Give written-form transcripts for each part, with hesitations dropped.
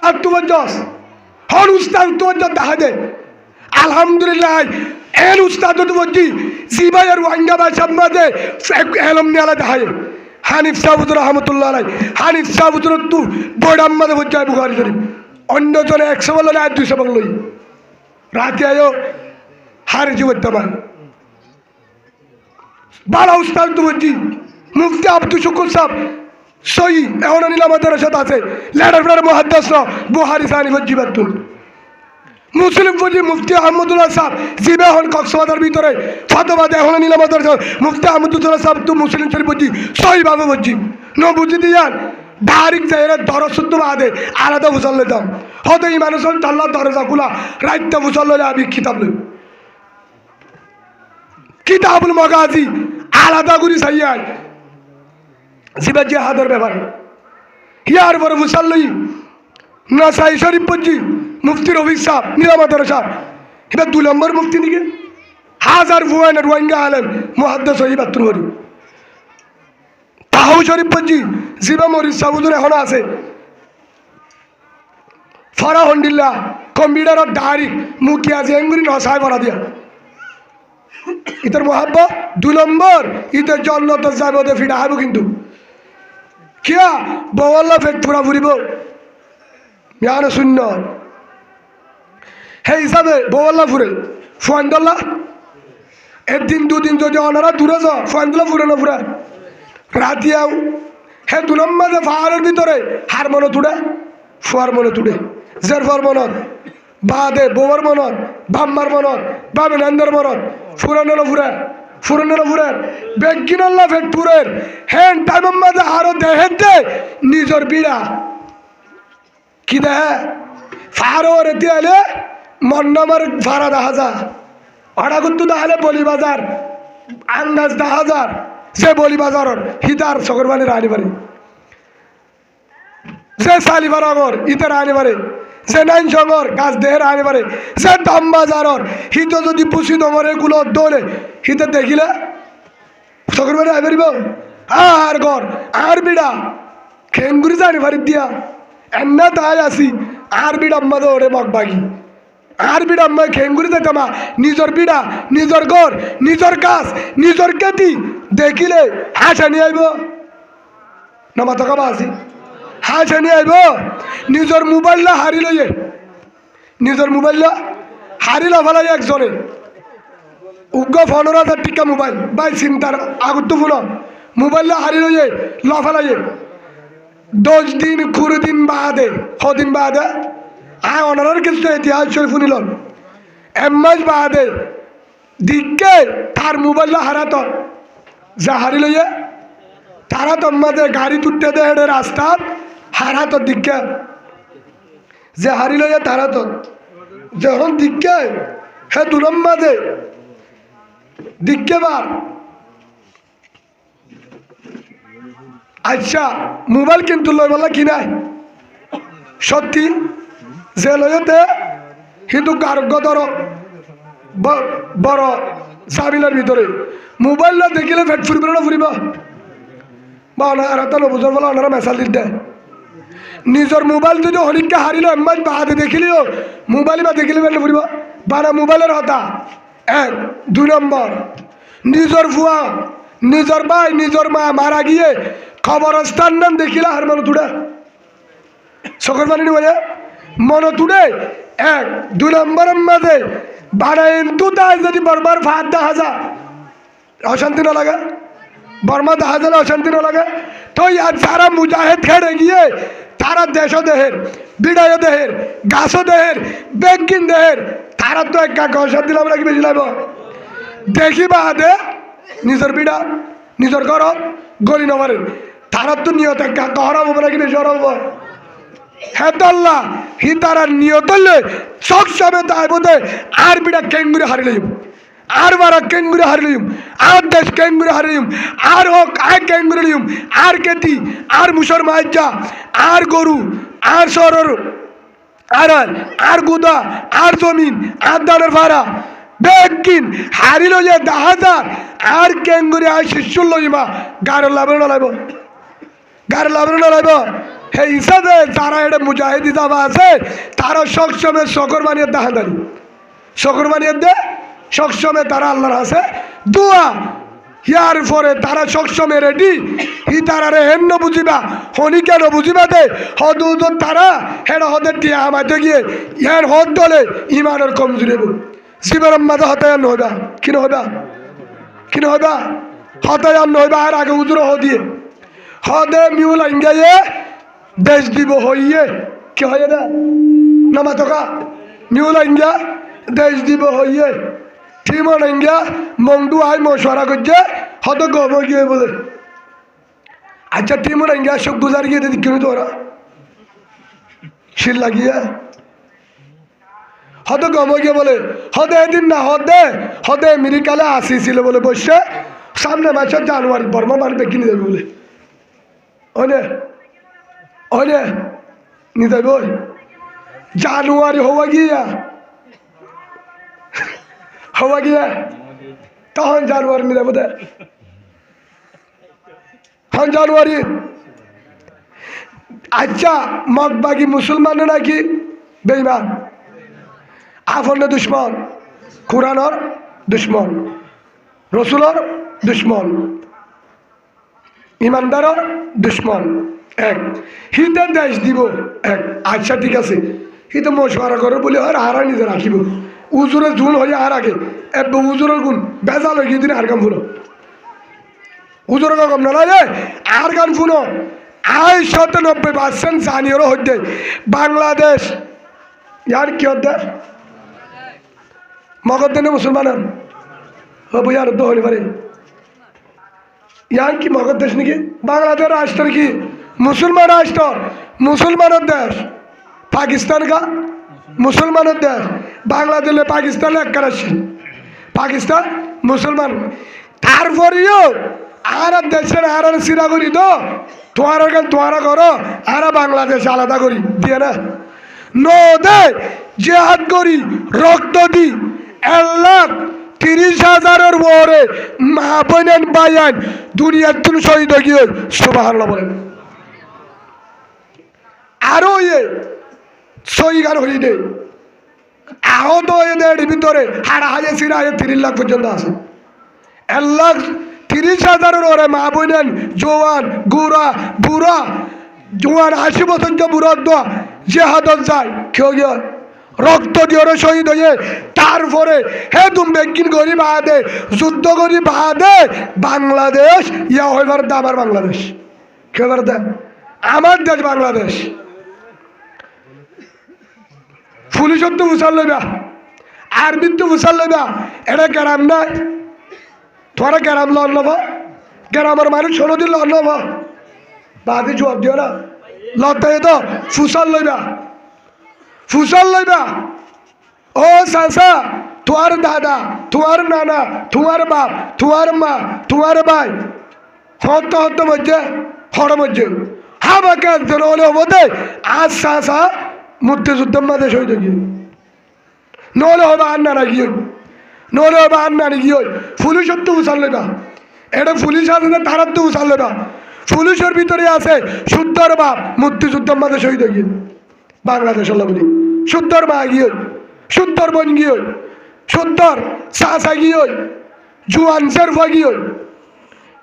আর তোমার জস হন উস্তাদ তোমার জস দেখা দে আলহামদুলিল্লাহ এন উস্তাদ তো বলছি জিবাই আর ওয়াঙ্গা ভাই সামনে এলম নিয়ালা দেখায় হানিফ সাহুদ রহমতুল্লাহ আলাই হানিফ সাহুদ তু বড়াম্মাদে বলছে বুখারি শরীফ অন্যজনে 100 বললো না 200 বললো রাতে আয়ো হার জীবন বালা উস্তাদ তো বলছি মুফতি আব্দুল শুকুর সাহেব সহি এখন নিলাম সাথে আছে লেডার ফেডার মহাদ্দাস বুহারি সানি জিবাতুল মুসলিম ফজি মুফতি আহমদুল্লাহ সাহেব জিবে এখন কক্সবাজার ভিতরে ফতোবাদে এখন নিলাম মুফতি আহমদুল্লাহ সাহেব তো মুসলিম শরীফ বলছি সহিভাবে বলছি ন বুঝি দিয়ান ডাইরেক্ট যাই দরশুদ্ধ বাদে আলাদা বুঝালে দাম হয়তো এই মানুষ আল্লাহ দরজা খুলা রাইটটা বুঝালে আমি কিতাব লই কিতাবুল মাগাজি আলাদা করি চাইয়াই জিবা জিহাদের ব্যাপার ইয়ার পরে মুসাল্লি নাসাই শরীফ পঞ্জি মুফতি রফিক সাহেব নিলামাদার সাহেব এবার 2 নম্বর মুফতি নিকে হাজার ভুয়ানের রোহিঙ্গা আলেম মুহাদ্দিস সহিবাতুল হরি তাহাউ শরীফ পঞ্জি জিবা মরিস সাহুদুর এখন আছে ফরাহন্ডিল্লা কম্পিউটারত ডাইরেক্ট মুখিয়া যে এঙ্গুরি নসাই ভরা দিয়া ইতার মহাব্বা 2 নম্বর ইতার জন্নত যাবে ফিরা হাবো কিন্তু কিয়া বওয়াল্লা ফেট পুরা ফুরিব ইয়ার শূন্য হে হিসাবে বওয়াল্লা ফুরে ফুয়ান্দল্লা একদিন 2 দিন যদি অনারা দূরে যা ফুয়ান্দল্লা ফুরে না ফুরা রাতিয়াও হে 2 নম্বর পাহাড়ের ভিতরে হার মনে তুড়ে ফুয়ার মনে তুড়ে জেরফার মনত বাদে বউর মনত বাম্মার মনত বাবে নন্দর মনত ফুরানো ফুরে ফুরানো ফুরে বেগিনাল্লা ফেট পুরের হেন টাইম মাঝে আরো দেহে দে নিজের বিড়া কি দেহে ফারো রেতে আলে মন্নামার ফারা 10,000 অড়াগুত্তু দাহালে বলি বাজার আন্দাজ 10,000 সে বলি বাজারর হিতার সকরবানি রানি পারে সে সালিবার আগর ইতার আনি পারে সে নাইন সঙ্গর গাছ দেহের আনি পারে সে দাম বাজারর হিত যদি পুষি দমর এগুলো দৌড়ে হিতে দেখিলে সকরবানি আই পারিব আর ঘর আর বিড়া খেঙ্গুরি জানি পারি দিয়া এন্না তাই আসি আর বিড়া আম্মা দৌড়ে মগবাগি আর বিড়া আম্মা খেঙ্গুরি যেতামা নিজের বিড়া নিজের ঘর নিজের গাছ নিজের খেতি দেখিলে হাসানি আইব না মাথা কাবা আসি হাসানি আইব নিজের মোবাইলটা হারি লইয়ে নিজের মোবাইলটা হারি লফালাই একজনে উগ্র 15,000 টিকা মোবাইল বাই চিন্তার আগত ফোন মোবাইলটা হারি লইয়ে লফালাইয়ে 10 দিন 20 দিন বাদে দিন বাদে আয় অনার কিছু ইতিহাস শরীফ শুনিল এমাস বাদে দিকে তার মোবাইলটা হারাত যা হারি লইয়ে তারা তোমাদের গাড়ি তুলতে দেয় রাস্তা হারাত দিকে যে হারি লইয়ে তারা তো যখন দিকে হে 2 নম্বরে দিকে বার আচ্ছা মোবাইল কিন্তু লই বলা কি নাই সত্যি যে লইতে কিন্তু কারগদর বড় সাবিলের ভিতরে মোবাইল দেখিলে ফেট ফুরিব না ফুরিব বা ওনারা তো নবুজর বলে ওনারা মেসাল দিতে নিজের মোবাইল যদি হরিককে হারিল এম্বাজ বাহাতে দেখিলিও মোবাইল বা দেখিলে ফেলে ফুরিব বা না মোবাইলের হতা 1 2 নম্বর নিজের ফুয়া নিজের ভাই নিজের মা মারা গিয়ে খবরস্থান নাম দেখিলে হার মনে তুড়ে সকল বানি বলে মনে তুড়ে 1 2 নম্বরের মাঝে বানাইন তু তাই যদি বরবার ফাঁদ 10,000 অশান্তি না লাগে বর্মা 10,000 অশান্তি না লাগে তো আর যারা মুজাহিদ খেড়ে গিয়ে তারা দেশ দেহের বিড়ায় দেহের গাছ দেহের বেগিন দেহের তারা তো এক অশান্তি লাভ রাখি বেশি লাগব দেখি বাদে নিজের বিড়া নিজের ঘর গলি নমারেন তারা তো নিয়ত এক হরাবো নাকি বেশি হরাবো হ্যাঁ আল্লাহ হি তারা নিয়ত চক সবে তাই বোধ আর বিড়া কেঙ্গুরি হারিয়ে আর বারা কেঙ্গুরি হারিলিম আর দেশ কেঙ্গুরি হারিলিম আর হোক আর কেঙ্গুরি লিম আর কেতি আর মুসর মাইজা আর গরু আর সরর আর আর গুদা আর জমিন আর দানের ভাড়া বেগিন হারিল যে 10,000 আর কেঙ্গুরি আর শিশুর লইমা গাড়ের লাভে না লাইব গাড়ের লাভে না লাইব সেই হিসাবে যারা এটা মুজাহিদি দাবা আছে তারা সবসময় শকর বানিয়ে দাহাদারি শকর বানিয়ে দে সবসময় তারা আল্লাহর আছে দোয়া ইয়ার পরে তারা সবসময় রেডি হি তারারে হেন বুঝিবা হনি কেন বুঝিবা দে হদ তারা হেন হদের টিয়া আমাতে গিয়ে ইয়ার হদ দলে ইমানের কমজোরি জীবনের মাঝে হতায়ান হইবা কিন হইবা কিন হইবা হতায়ান হইবা আর আগে উজুর দিয়ে হদে মিউল ইঙ্গাইয়ে দেশ দিব হইয়ে কি হয়ে না নামা তোকা মিউল ইঙ্গা দেশ দিব হইয়ে ঠিমন ইঙ্গা মংডু আই মশওয়ারা করছে হত গম গিয়ে বলে আচ্ছা ঠিমন ইঙ্গা সব গুজার গিয়ে দিদি কেন তোরা শিল লাগিয়ে হত গম গিয়ে বলে হদে এদিন না হদে আমেরিকালে আসিছিল বলে বসে সামনে মাসের জানুয়ারি বর্মা মারবে কিনে দেবে বলে ওনে নিতে বই জানুয়ারি হওয়া গিয়া তখন জানুয়ারি নিতে বোধ তখন জানুয়ারি আচ্ছা মগবাগি মুসলমান নাকি বেঈমান আফন দুশ্মন কোরআনর দুশ্মন রসুলর দুশ্মন ইমানদারর দুশ্মন এক হিতে দেশ দিব এক আচ্ছা ঠিক আছে হিতে মশওয়ারা করে বলে আর হারা নিজে রাখিব উজুরের জুন হয়ে আর আগে এবার উজুরের গুণ বেজাল হয়ে গিয়ে দিন আর গান ফুনো উজুরের কম না রে আর গান ফুনো 97% জানিয়েরও হচ্ছে বাংলাদেশ ইয়ার কি হচ্ছে মগর দেনে মুসলমানের হবো ইয়ার তো হলে পারে ইয়ার কি মগর দেশ নাকি বাংলাদেশ রাষ্ট্র কি মুসলমান রাষ্ট্র মুসলমানের দেশ পাকিস্তান কা মুসলমানের দেশ বাংলাদেশে পাকিস্তান এক করাচ্ছি পাকিস্তান মুসলমান তারপরেও আর দেশের আর সিরা করি তো তোমার গান তোমারা করো আর বাংলাদেশ আলাদা করি দিয়ে না নদে জেহাদ করি রক্ত দি 1,30,000-এর বরে মা বোনেন বাইয়ান দুনিয়ার তুন শহীদ গিয়ে সুবহানাল্লাহ বলেন আরো সই গান হই দে আহত এদের ভিতরে হাড়াহাজে সিরাজে 3 লাখ পর্যন্ত আছে 1,30,000-এর ওরে মা বোনেন জোয়ান গুড়া বুড়া জোয়ান 80 বছর বুড়া জেহাদত যায় কেউ গিয়ে রক্ত দিয়ে শহীদ হয়ে তারপরে হে তুমি বেকিন করি বাদে যুদ্ধ করি বাদে বাংলাদেশ ইয়া হইবার দা আমার বাংলাদেশ কেবার দা আমার দেশ বাংলাদেশ পুলিশের তো উচাল লইবা আর্মির তো উচাল লইবা এটা গ্রাম নাই তোরা গ্রাম লন লব গ্রামের মানুষ 16 দিন লন লব বাদে জবাব দিও না লতাই তো ফুসাল লইবা ও চাচা তোমার দাদা তোমার নানা তোমার বাপ তোমার মা তোমার ভাই হত্য মধ্যে হর মধ্যে হাবাকে একজন হলে হবতে আজ চাচা মুক্তিযুদ্ধের মাঝে শহীদ গিয়ে নহলে হবে আর নানা গিয়ে নহলে হবে আর নানি গিয়ে পুলিশের তো উচাল লেবা এটা পুলিশ আছে না তারার তো উচাল লেবা পুলিশের ভিতরে আছে শুদ্ধর বাপ মুক্তিযুদ্ধের মাঝে শহীদ গিয়ে বাংলাদেশ বলি শুদ্ধর মা গিয়ে শুদ্ধর বোন গিয়ে শুদ্ধর চাচা গিয়ে জুয়ান চেরফা গিয়ে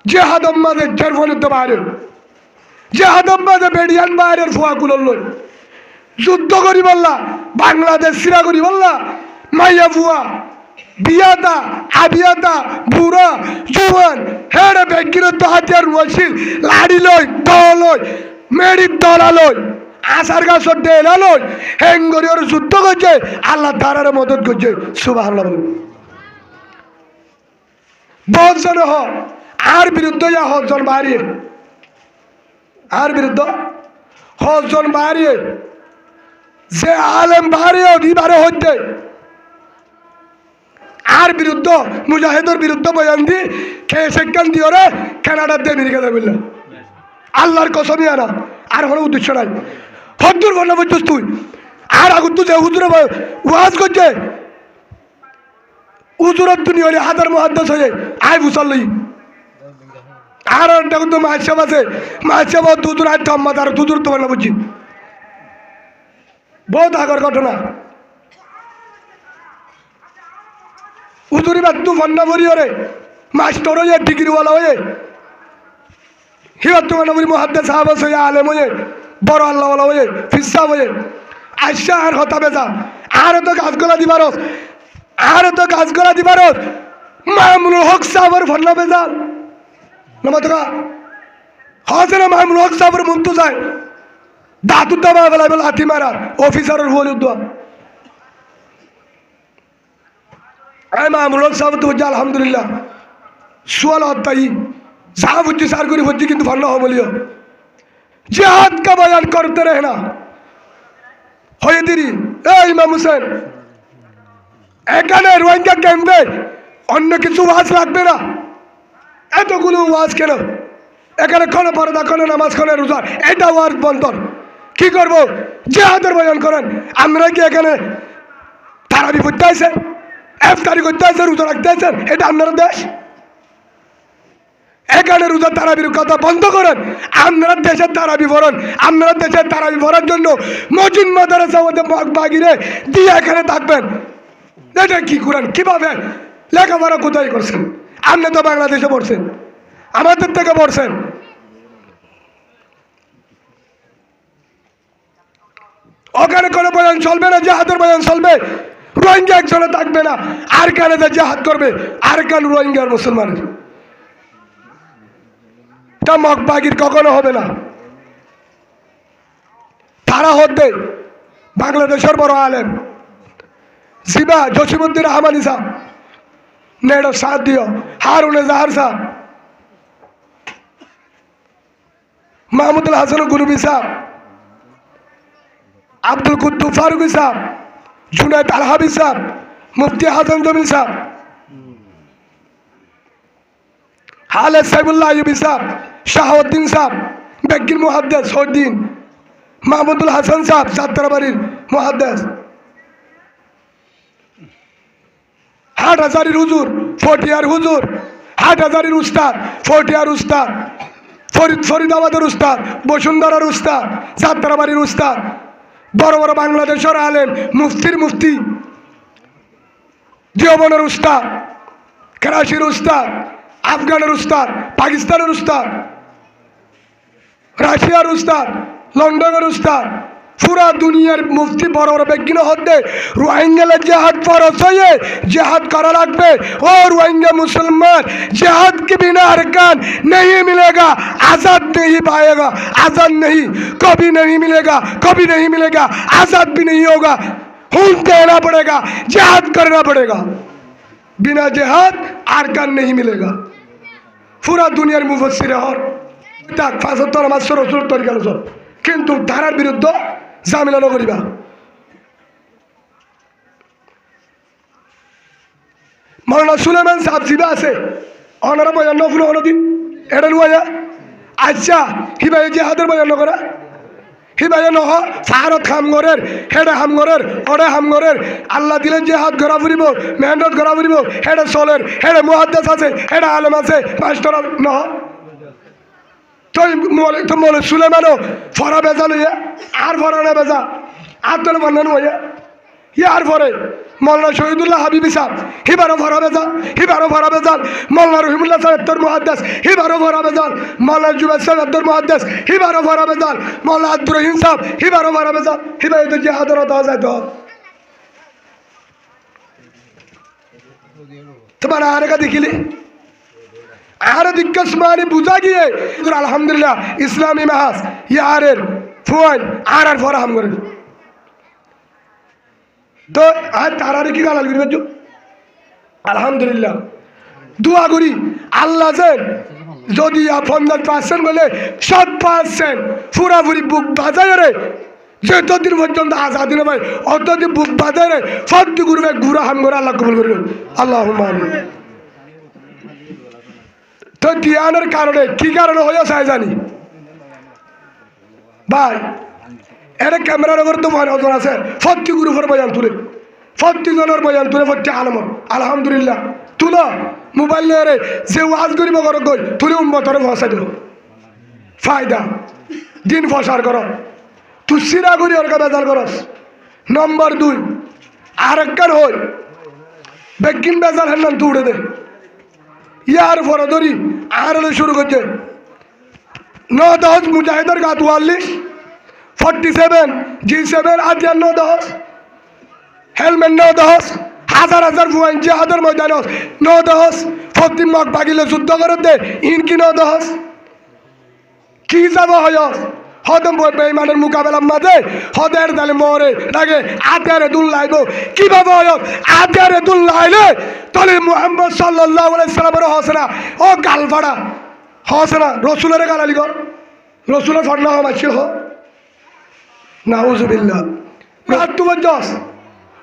জেহাদম মাঝে চেরফানের তো বাইরে জেহাদম মাঝে বেডিয়ান বাইরের ফোয়া কুলল লই যুদ্ধ করি বললা বাংলাদেশ সিরা করি বললা মাইয়া ফুয়া বিয়াদা আবিয়াদা বুড়া জুয়ান হেড়ে ব্যাংকির তো হাতিয়ার রুয়াছিল লাড়ি লই দল লই মেরির দলা লই আসার গাছর ডেলা লই হেঙ্গরি ওর যুদ্ধ করছে আল্লাহ তারারে মদত করছে সুবহানাল্লাহ বলেন বহুজন হ আর বিরুদ্ধে যা হজন বাড়িয়ে আর বিরুদ্ধ হজন বাড়িয়ে যে আলেম বাড়িয়ে দিবারে হচ্ছে আর বিরুদ্ধ মুজাহিদের বিরুদ্ধ বয়ান দি কে সেখান দিয়ে রে কানাডার দিয়ে আমেরিকা যাবে আল্লাহর কসমই আনা আর হলো উদ্দেশ্য নাই হদ্দুর বন্যা বলছিস তুই আর আগুন তুই যে হুজুরে ওয়াজ করছে হুজুরের দুনিয়া হলে হাজার মহাদ্দাস হয়ে আয় বুসাল লই আর দেখুন তো মাছ সাপ আছে, মাছ সাপ দুদূর আর থম্মাত আর দুদূর তোমার না বুঝছি বহুত আগর ঘটনা। উদুরি বাদ তু ফন্না ভরি ওরে মাস্টর হয়ে ডিগ্রিওয়ালা হয়ে হিবার তোমার নবী মুহাদ্দিস সাহাবা হয়ে আলেম হয়ে বড় আল্লাহওয়ালা হয়ে ফিসা হয়ে আইসা আর হতা বেজা আর তো গাছগোলা দিবারস আর তো গাছগোলা দিবারস মামুনুল হক সাহাবের ফন্না বেজাল নমতকা হসে না মামুনুল হক সাহাবের মুন্তু যায় দাঁতুর দাবা বেলা বেলা লাথি মারা অফিসারের হল উদ্যোগ মামুনুল হক সাহেব তো আলহামদুলিল্লাহ সোয়াল হত্যাই যা বুঝছি সার করি বুঝছি কিন্তু ফন্না হবলিও জিহাদ का बयान करते रहना হয়ে দিরি এই ইমাম হোসেন এখানে রোহিঙ্গা ক্যাম্পে অন্য কিছু ওয়াজ লাগবে না, এতগুলো ওয়াজ কেন? এখানে ক্ষণ পর্দা ক্ষণ নামাজ ক্ষণ রোজা এটা ওয়াজ বন্তর কি করবো? জিহাদের বয়ান করেন। আমরা কি এখানে তারাবি করতে আছে, ইফতারি করতে আছে, রোজা রাখতে আছেন? এটা আপনার দেশ? এখানে রোজা তারাবির কথা বন্ধ করেন। আপনারা দেশের তারাবি পড়েন, আপনারা দেশের তারাবি পড়ার জন্য মজিদ মাদ্রাসা ওদের বাগিরে দিয়ে এখানে থাকবেন। এটা কি করেন? কিভাবে লেখাপড়া কোথায় করছেন? আপনি তো বাংলাদেশে পড়ছেন, আমাদের থেকে পড়ছেন। ওখানে কোনো বয়ান চলবে না, জিহাদের বয়ান চলবে। রোহিঙ্গা একজনে থাকবে না, আর কানে যে জিহাদ করবে আর কান রোহিঙ্গার মুসলমানের তা মগবাগির কখনো হবে না। তারা হতে বাংলাদেশের বড় আলেম জিবা জসিমুদ্দিন রহমানি সাহেব, নেড়ো সাথ দিও হারুন জাহার সাহেব, মাহমুদুল হাসান গুরুবি সাহেব, আব্দুল কুদ্দুস ফারুকি সাহেব, জুনায়দ আলহাবি সাহেব, মুফতি হাসান জমিল সাহেব, হালে সাইবুল্লাহ আইয়ুবি সাহেব, শাহাউদ্দিন সাহেব, বেগির মুহাদ্দিস সৌদ্দিন, মাহমুদুল হাসান সাহেব যাত্রাবাড়ির মুহাদ্দিস, হাটহাজারির হুজুর, ফটিয়ার হুজুর, হাটহাজারির উস্তাদ, ফটিয়ার উস্তাদ, ফরিদাবাদের উস্তাদ, বসুন্ধরার উস্তাদ, যাত্রাবাড়ির উস্তাদ, বড় বড় বাংলাদেশের আলেম, মুফতির মুফতি, দেওবনের উস্তাদ, করাচির উস্তাদ, আফগানের উস্তাদ, পাকিস্তানের উস্তাদ, রাশিয়ার উস্তাদ, লন্ডনের উস্তাদ, পুরা দুনিয়ার মুফতি বড় বড় ব্যক্তি হতে রোহিঙ্গা जिहाद फरज है, जिहाद करा लगবে। और रोहिंग्या मुसलमान जिहाद के बिना अरकान नहीं मिलेगा, आज़ाद नहीं पाएगा, आज़ाद नहीं कभी नहीं मिलेगा, कभी नहीं मिलेगा, आज़ाद भी नहीं होगा। खून देना पड़ेगा, जिहाद करना पड़ेगा, बिना जिहाद अरकान नहीं मिलेगा। पूरा दुनियार मुफस्सिर और तक 75 মাস রসুল তরিকা অনুসার কিন্তু ধারার বিরুদ্ধে জামিলা নগরিবা। মৌলানা সুলেমান সাহেব জিবা আছে অনারা বয়ান নফুল হলদিন এটা লুয়া আচ্ছা হিবাই জিহাদের বয়ান নকরা হিবাই নহ সাহারত হামগরের হেডে হামগরের অডে হামগরের আল্লাহ দিলে জিহাদ ঘোরা ফুরিব, মেহনত ঘোরা ফুরিব, হেডে চলের, হেডে মুহাদ্দিস আছে, হেডে আলেম আছে, মাস্টার নহ তো মৌলানা সুলেমানও ফরা বেজা লইয়া আর ফরা না বেজা আর তোর বন্ধন হইয়া ইয়ার পরে মৌলানা শহীদুল্লাহ হাবিবি সাহেব হিবারও ভরা বেজাল, হিবারও ভরা বেজাল, মৌলানা রহিমুল্লাহ সাহেব তোর মুহাদ্দিস হিবারও ভরা বেজাল, মৌলানা জুবের সাহেব তোর মুহাদ্দিস হিবারও ভরা বেজাল, মৌলানা আব্দুর রহিম সাহেব হিবারও ভরা বেজাল। হিবাই তো জিহাদের দেওয়া যায় তো তোমার আরেকা দেখিলি আর দিক্কস মানে বুঝা গিয়ে আলহামদুলিল্লাহ ইসলামী মাহাস ইয়ারের ফুয়ান আর আর ফরা হাম করে তো আর তারারে কি গালাল করিবে আলহামদুলিল্লাহ দোয়া করি আল্লাহ যদি 50% বলে 7% পুরাপুরি বুক বাজায় রে যতদিন পর্যন্ত আজাদি না ভাই অতদিন বুক বাজায় রে সত্যি করবে ঘুরা হাম করে আল্লাহ কবুল করবে আল্লাহুম্মা আমিন। তো ধ্যানের কারণে কি কারণে হয়ে যায় জানি ভাই এটা ক্যামেরার ওপর তো মনে ওজন আছে প্রতি গ্রুপের বয়ান তুলে, প্রতি জনের বয়ান তুলে, প্রতি আলমর আলহামদুলিল্লাহ তুলো মোবাইল নিয়ে যে ওয়াজ করিব ঘর গই তুলি উম্মতরে ফসাই দেব ফায়দা দিন ফসার কর তুই সিরা করি ওর বেজার করস। নম্বর 2 আরেকবার হই বেগিন বেজার হেন তুই উড়ে দে ইয়ার পরে ধরি আর শুরু করছে 9-10 মুজাহিদের গা 44 47 G7 আদিয়ান 9-10 হেলমেট 9-10 হাজার হাজার ফুয়াইন জিহাদের ময়দান 9-10 ফতিম মগ বাগিলে যুদ্ধ করে দে ইনকি 9-10 কি যাব হয় হদম বেঈমানের মোকাবেলার মাঝে হদের দালে মরে লাগে আতিয়ারে দুল লাইব কিভাবে হয় আতিয়ারে দুল লাইলে তাহলে মুহাম্মদ সাল্লাল্লাহু আলাইহি সাল্লামের হসনা ও গালফাড়া হসনা রসুলের গালালি কর রসুলের ফটনা মাছিল হ নাউজুবিল্লাহ তুবজ্জস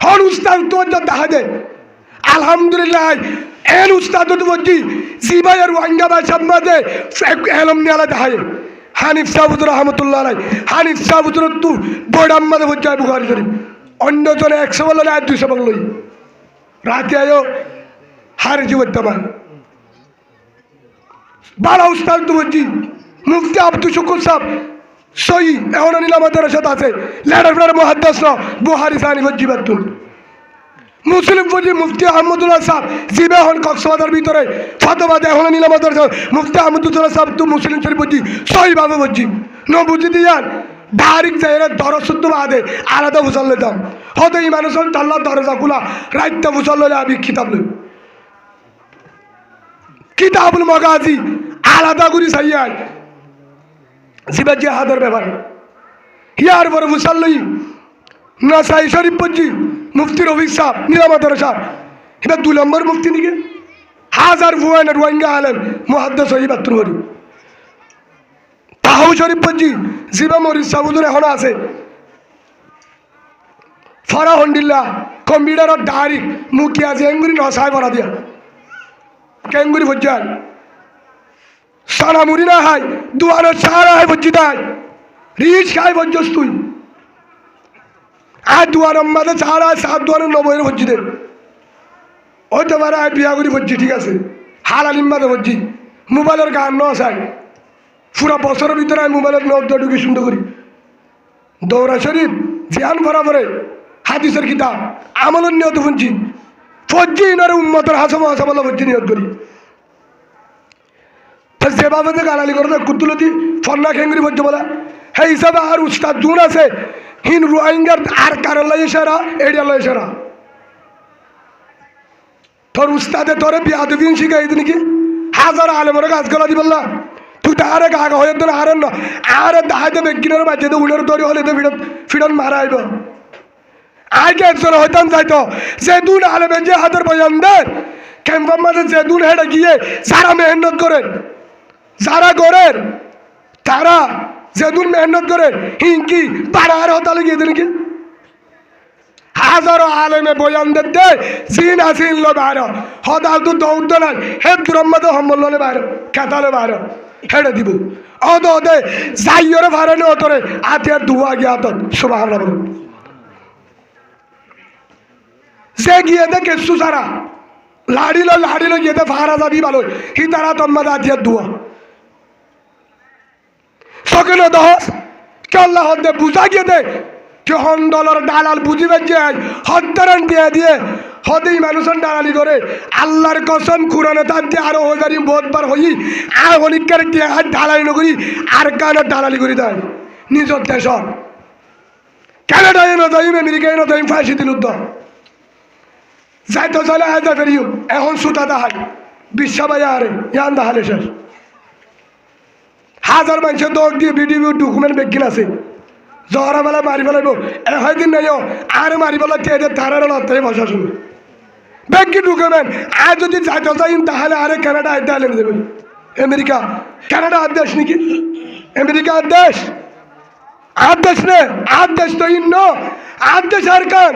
হন উস্তাদ তুবজ্জস দেখা দে আলহামদুলিল্লাহ এন উস্তাদ তুবজ্জি জিবায়ের ওয়াঙ্গা ভাই সামনে এলম নিয়ালা দেখায় হানিফ সাহুদ রহমতুল্লাহ আলাই হানিফ সাহুদ তু বড়াম মাঝে বজ্জায় বুখারি শরীফ অন্যজনে 100 বললে আর 200 বললই রাতে আয়ো হারে জীবদ্দামান বালা উস্তাদ তুবজ্জি মুফতি আব্দুল শুকুর সাহেব সই এখন নিলামতের সাথে আছে লেডার ফেডার মুহাদ্দিস না বুখারী সানি বজ্জিবাতুল মুসলিম ফজি মুফতি আহমদুল্লাহ সাহেব জিবে হন কক্সবাজার ভিতরে ফতোয়া দেয় এখন নিলামতের মুফতি আহমদুল্লাহ সাহেব তু মুসলিম শরীফ বজ্জি সই ভাবে বজ্জি ন বুঝি দিয়ান ডাইরেক্ট যাইরা দরসুদ্দ বাদে আলাদা বুঝালে দাম হতে ইমানুস আল্লাহ দরজা খুলা রাইতটা বুঝালে আমি কিতাব লই কিতাবুল মাগাজি আলাদা করি সাইয়াই জিবা জিহাদের ব্যাপার ইয়ার পরে মুসাল্লি নাসাই শরীফ পজি মুফতি রফিক সাহেব নিলামতের সাহেব এটা 2 নম্বর মুফতি নিকে হাজার ফুয়ানের রোহিঙ্গা আলেম মুহাদ্দিস সহিহ আত্মরি তাহাউ শরীফ পজি জিবা মরিস সাহুদুর এখন আছে ফরাহন্দিল্লাহ কম্পিউটারত ডাইরেক্ট মুখিয়া জেঙ্গুরি নসাই ভরা দিয়া কেঙ্গুরি ভজ্জাল সানামুরি না হাই দুয়ারের সারা হাই ভজ্জি দাই রিচ খাই ভজ্জস তুই আর দুয়ারের মাঝে সারা 7 দুয়ারের 90 ভজ্জি দে ওই তোমার আয় বিয়া করি ভজ্জি ঠিক আছে হালালিম মাঝে ভজ্জি মোবাইলের গান ন চাই পুরা বছরের ভিতরে আমি মোবাইলের নব্দ ঢুকি সুন্দর করি দৌড়া শরীফ জিয়ান বরাবরে হাদিসের কিতাব আমলের নিয়ত ভুঞ্জি ফজ্জি ইনারে উম্মতের হাসব হাসাবাল্লা ভজ্জি নিয়ত করি যেভাবে যে গালালি করে কুতুলতি ফন্না খেঙ্গুরি ভজ্জি বলা হে হিসাবে আর উস্তাদ জুন আছে হিন রোহিঙ্গার আর কারণ লাই সেরা এরিয়া লাই সেরা তোর উস্তাদে তোরে বিয়াদবিন শিখাই দিন কি হাজার আলেমরে গাছ গলা দি বললা তুই তাহারে গাগা হয়ে তোর হারেন না আরে দাহাইতে বেগিনের বাচ্চা তো উলের তরি হলে তো ফিরন মারা আইব আগে একজন হইতাম যাইতো যে দুন আলেমে যে হাতের বয়ান দেয় ক্যাম্পার মাঝে যে দুন হেঁটে গিয়ে যারা মেহনত করেন যারা করেন তারা যেদুন মেহনত করেন হিংকি বাড়ার হতা লেগে দিন কি হাজারো আলেমে বয়ান দে জিন আসিন লো বাইর হদাল তো দৌড় নাই হে দুরম্মাদে হম্বলে বাইর খেতালে বাইর হেড়ে দিব অদ দে যাইরে ভাড়ানো তোরে আতিয়ার দুয়া গিয়া তো সুবহানাল্লাহ বলুন যে গিয়ে দে কেসু সারা লাড়িলো গিয়ে দে ভাড়া যাবি ভালো হি তারা তোমাদের আতিয়ার দুয়া সকলে দহস কে আল্লাহ হদ্দে বুঝা গিয়ে দে কে হন্দলর দালাল বুঝিবে যে হদ্দারান দিয়ে হদেই মানুষের দালালি করে আল্লাহর কসম কুরানে তার দিয়ে আরো হাজারি বহুতবার হই আর অনেকের হাত দালালি নকরি আর কানের দালালি করে দেয় নিজের দেশর কানাডায় না যাইম আমেরিকায় না যাইম ফাঁসি দিল উদ্দ যাইতো চলে আয়তা ফেরিও এখন সুতা দাহাই বিশ্বাবাই আরে ইয়ান দাহালে শেষ হাজার মানুষের দোক দিয়ে ভিডিও ডকুমেন্ট বেগিন আছে জহরা বেলা মারি ফেলাইব একদিন নাই আর মারি ফেলা তারার লড়তে বসা শুনে বেগি ডকুমেন্ট আর যদি যাইতে চাই তাহলে আরে কানাডা আইতে আলে দেবে আমেরিকা কানাডা আর দেশ নাকি আমেরিকা আর দেশ নে আর দেশ তো ইন্ন আর দেশ আর কান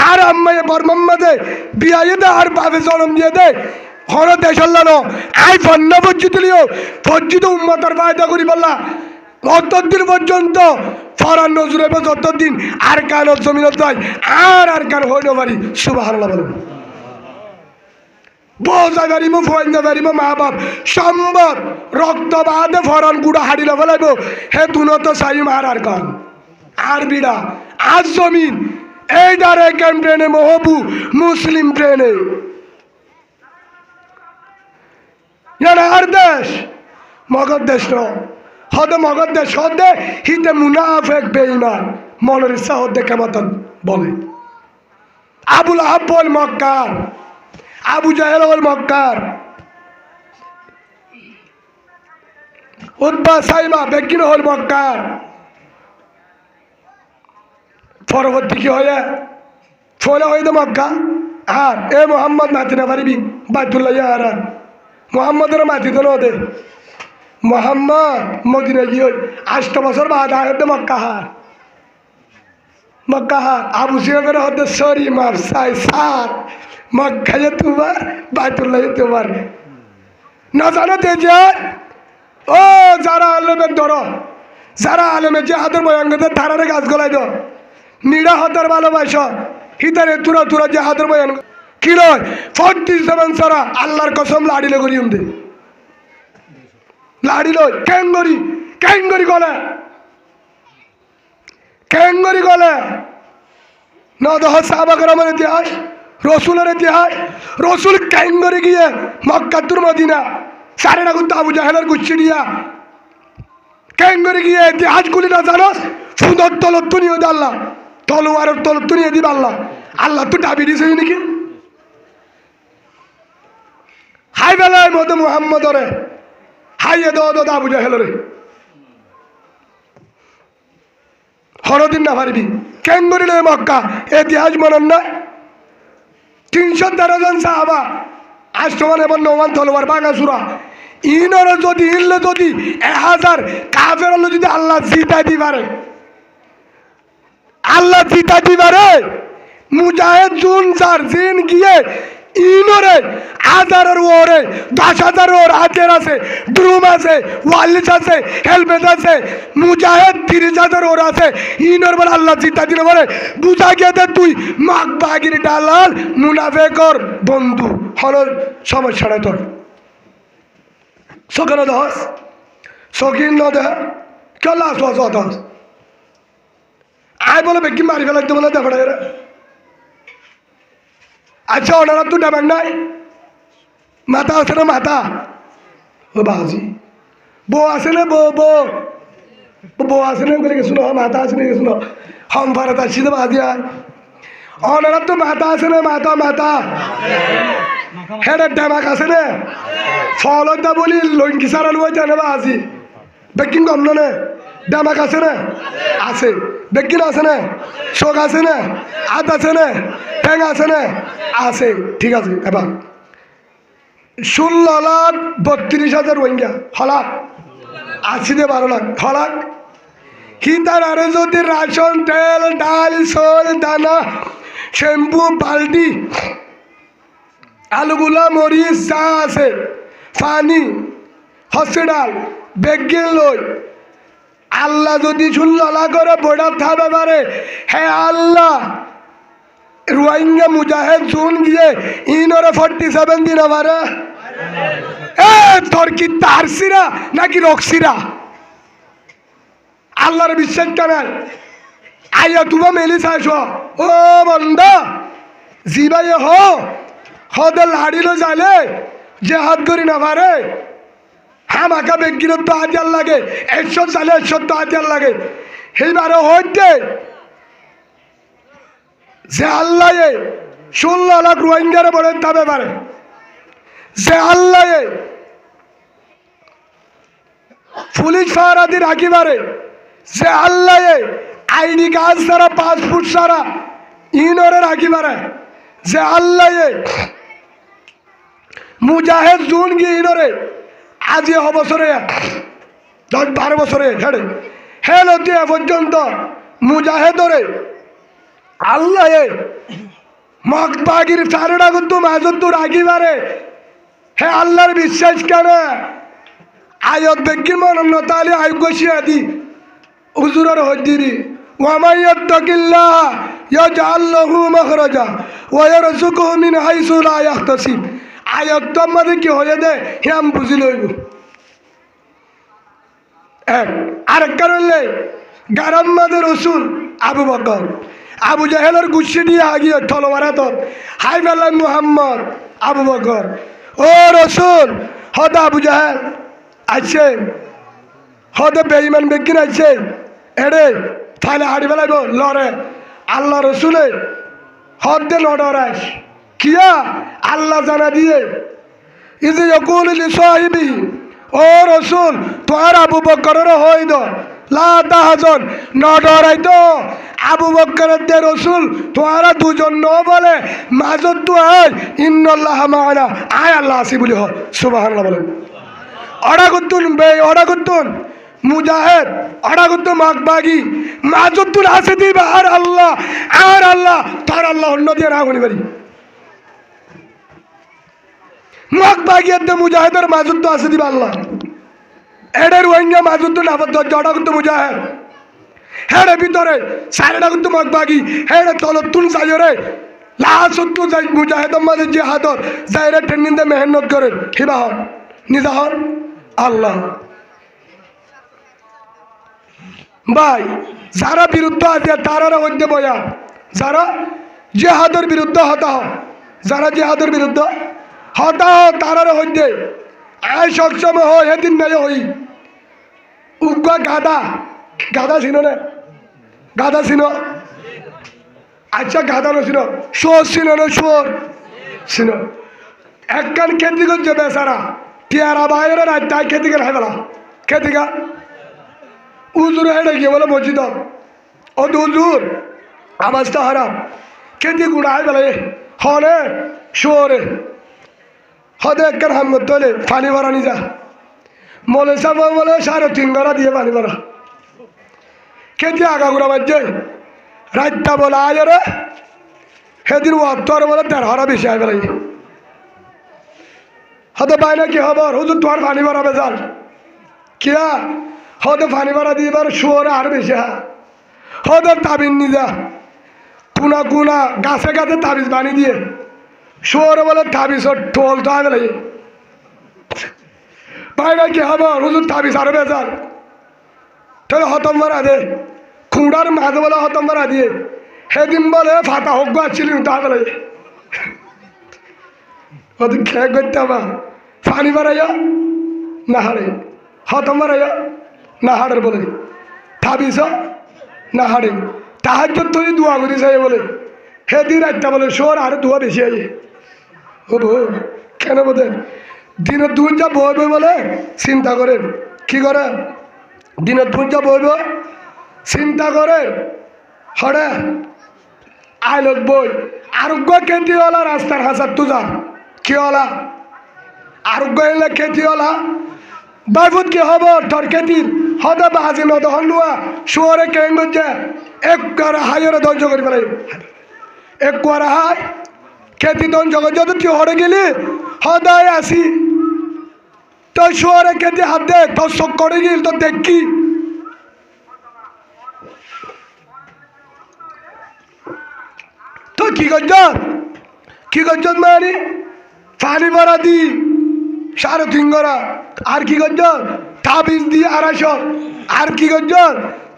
আর আম্মায়ে বর্মাম্মাদে বিয়ে দে আর বাপে জন্ম দিয়ে দে হর দেশের লানো আই ফন্ন পর্যিতলিও পর্যিত উম্মতার ফায়দা করি বললা অতদিন পর্যন্ত ফরান নজরে যতদিন আর কানত জমিনত যায় আর কান হইল পারি সুবহানাল্লাহ বলুন বউ যাই পারিব ফোন যা পারিব মা বাপ সম্ভব রক্ত বাদে ফরন গুড়া হাড়িলে ফেলাইব হে তুনত চাই মার আর কন আর বিড়া আর জমিন এই দ্বারে কেন ট্রেনে মহবু মুসলিম ট্রেনে আর দেশ মগধ দেশ ন হদে মগধ দেশ হদে হিতে মুনাফেক বেঈমান মনের ইচ্ছা হদে কেমতন বলে আবুল আহাব বল মক্কার আবু জাহেল বল মক্কার উতবা সাইবা বেকিন হল মক্কার পরবর্তী কি হয়ে ফলে হইতে মক্কা আর এ মোহাম্মদ মাতি না পারিবি বাইতুল্লাহ আর মোহাম্মদের মাতি তো নদে মোহাম্মদ মদিনা গিয়ে 8 বছর বাদ আয়তে মক্কা হার আবু সিয়াদের হতে সরি মার সাই সাত মক্কায় তোমার বাইতুল্লাহ তোমার না জানো যে ও যারা আলেমের ধর যারা আলেমের যে হাতের বয়াঙ্গদের ধারারে গাছ গলাই দো নিরা হাতের ভালোবাসা হিতারে তুরা তুরা যে হাতের বয়ান কি নয় 47 সারা আল্লাহর কসম লাড়িলে করি দে লাড়িল ক্যাঙ্গরি গলে না দহ সাহাবাকের আমার ইতিহাস রসুলের ইতিহাস রসুল ক্যাঙ্গরি গিয়ে মক্কাতুর মদিনা সারে না কিন্তু আবু জাহেলের গুচ্ছি দিয়া ক্যাঙ্গরি গিয়ে ইতিহাসগুলি না জানো সুন্দর তলত্তু নিয়ে দে আল্লাহ তলোয়ারের তলত্তু নিয়ে দিবে আল্লাহ তো ডাবি দিছে নাকি হাই বেলায় মতো মুহাম্মদরে হাইয়ে দো আবু জাহেলরে হরদিন না পারবি কেন করিলে মক্কা ইতিহাস মনন না 313 জন সাহাবা আষ্টমান এবং নমান তলোয়ার ভাঙা সুরা ইনর যদি 1000 কাফের যদি আল্লাহ জিতা দিবারে মুজাহিদ জুন যার জিন গিয়ে ইনরে 1000 ওরে 10,000 ওর হাতের আছে ড্রুম আছে ওয়ালিস আছে হেলমেট আছে মুজাহিদ 30,000 ওর আছে ইনর বলে আল্লাহ জিতা দিলে বলে বুঝা গিয়ে তুই মাক বাগির ডালাল মুনাফেকর বন্ধু হল সমস্যাটা তোর সকালে দশ সকিন ন দে কেলা দশ আয় বলে বেকি মারি ফেলাইতে বলে দেখা আচ্ছা ওনারা তো ডাবেন নাই মাথা আছে না মাথা ও বাজি বউ আছে না বউ আছে না বলে গেছিল মাথা আছে না গেছিল হম ভারত আসছি তো বাজি আর ওনারা তো মাথা আছে না মাথা হেডের ড্যামাক আছে না ফলতা বলি লঙ্কি সারা লুয়া জানে বাজি বেকিং কম না ড্যামাক আছে না আছে বেকিন আছে না শোক আছে না হাত আছে না ঠ্যাং আছে না আছে ঠিক আছে এবার 16,32,000 রোহিঙ্গা হলাক 80-12 লাখ হলাক হিতার আরে যদি রাশন তেল ডাল সোল দানা শ্যাম্পু বালতি আলুগুলা মরিচ চা আছে পানি হসপিটাল বেগিন লই আল্লাহ যদি সুল্লা করে বর্ডার থাকবে পারে হ্যাঁ আল্লাহ রোহিঙ্গা মুজাহিদ জুন গিয়ে ইনরে 47 দিন পারে তোর কি তারসিরা নাকি রক্সিরা আল্লাহর বিশ্বাস কেন আইয়া তুমি মেলি চাইছ ও বন্ধ জিবাই হদে লাড়িলো যাইলে যে হাত করি না পারে হ্যাঁ মাকা বেগিরত তো হাজার লাগে 100 চালে 100 তো হাজার লাগে সেইবারে হইতে যে আল্লাহ 16 লাখ রোহিঙ্গারে বলে তাবে পারে যে আল্লাহ পুলিশ ফারাদি রাখি পারে যে আল্লাহ আইডি কার্ড ছাড়া পাসপোর্ট ছাড়া ইনরে রাখি পারে যে আল্লাহ মুজাহিদ জুন গিয়ে ইনরে আজি অবসরে 10-12 বছরে ছেড়ে হেল দিয়ে পর্যন্ত মুজাহিদরে আল্লাহ মকবাগির চারটা কিন্তু মাজত রাখিবারে হে আল্লাহর বিশ্বাস কেন আয়ত দেখি মনন্নতা আলী আয়োগ্যসিয়া দি হুজুরের হদ্দিরি ওয়ামাইয়াত্তাকিল্লাহ ইয়াজআল লাহু মাখরাজা ওয়া ইয়ারযুকুহু মিন হাইসু লা ইয়াহতাসিব আয়ত্ত আমাদের কি হয়ে দে হিয়াম বুঝি লইব এক আরেকটা রইলে গারাম মাদের রসুল আবু বকর আবু জাহেলের গুচ্ছি দিয়ে আগিয়ে তলবারাত হাই বেলা মুহাম্মদ আবু বকর ও রসুল হদ আবু জাহেল আছে হদে বেঈমান বেকিন আছে এড়ে তাহলে হাড়ি বেলাইব লড়ে আল্লাহ রসুলে হদে লড়াইস কিয়া আল্লাহ জানা দিয়ে ইজি যকুল সাহিবি ও রসুল তোমার আবু বকরের হই দ লা তাহজন ন ডরাই তো আবু বকরের দে রসুল তোমারা দুজন ন বলে মাজত তো আয় ইন্নাল্লাহ মাআনা আয় আল্লাহ আসি বলি হ সুবহানাল্লাহ বলেন অড়া করতুন মুজাহিদ অড়া করতো মাকবাগি মাজতুল আসে দিবা আর আল্লাহ তার আল্লাহ অন্য দিয়ে না গুনি বাড়ি মাকবাগিয়ার দে মুজাহিদের মাজত আসে দিবা আল্লাহ এডের ওয়াইঙ্গা মাজত না অড়া করতো মুজাহিদ হেড়ে ভিতরে সাইডা করতো মাকবাগি হেড়ে তলতুন সাইরে লাসুত্তু যাই মুজাহিদের মাঝে জিহাদর যাইরে ট্রেনিং মেহনত করেন হিবা হন নিজা হন আল্লাহ ভাই যারা বিরুদ্ধ আছে তারা মধ্যে বয়া যারা জেহাদের বিরুদ্ধে হতা যারা জেহাদের বিরুদ্ধে হতা তারার মধ্যে আয় সক্ষম হয় সেদিন নাই হই উগ্র গাদা ছিল না গাদা ছিল আচ্ছা গাদা ছিল শোর ছিল না শোর ছিল একখান খেতে করছে বেচারা পেয়ারা বাইরে রাত খেতে গেলে হেবেলা খেতে গা উজুর হেঁটে গিয়ে বলে মসজিদ ও উজুর আওয়াজটা হারাম খেতে গুড়ায় বেলা হনে শোরে হদে একখান হাম করতে হলে পানি ভরা নি যা মলে সাব বলে 3.5 ঘরা দিয়ে পানি ভরা খেতে আগা গুড়া বাজছে রাতটা বলে আয় রে সেদিন ওয়াত্তর বলে 13 হারা বেশি আয় বেলাই হতে পাই না কি খবর হুজুর তোমার পানি ভরা বেজাল কিয়া হতে পানি ভরা দিয়ে এবার শুয়োরে আর বেশি হতে তাবিজ নিজা কুনা গাছে তাবিজ বানি দিয়ে শুয়োরে বলে তাবিজ টোল তো আগে লাগে পাই না কি খবর হুজুর তাবিজ আরো বেজাল তাহলে হতম ভরা দে খুঁড়ার মাঝে বলে হতম ভরা দিয়ে সেদিন বলে ফাটা হোক আসছিল তাহলে লাগে ওদের খেয়ে করতে আমার পানি বাড়াইয়া না হাড়ে হতম বাড়াইয়া না হাড়ের বলে থাবিস না হাড়ে তাহার তুই দোয়া করি চাই বলে সেদিন একটা বলে শোর আর দোয়া বেশি আছে ও কেন বোধ দিনের দুন যা বইবে বলে চিন্তা করেন কি করে দিনের দুন যা বইব চিন্তা করে হরে আইলত বই আরোগ্য কেন্দ্রীয়লা রাস্তার হাজার তুজা কি হলা আরোগ্য এলে খেতি হলা বাইফুত কি খবর তোর খেতির হদে বাজি নত হলুয়া শুয়ারে কেন করছে এক হাইরে ধ্বংস করে ফেলাই এক কুয়ারা হাই খেতি ধ্বংস করে যত তুই হরে গেলি হদায় আসি তোর শুয়ারে খেতি হাত দে তোর চোখ করে গেল তোর দেখি তুই কি করছ মানে পানি ভরা দি 3.5 ঘরা আর কি করছ তাবিজ দিয়ে 250 আর কি করছ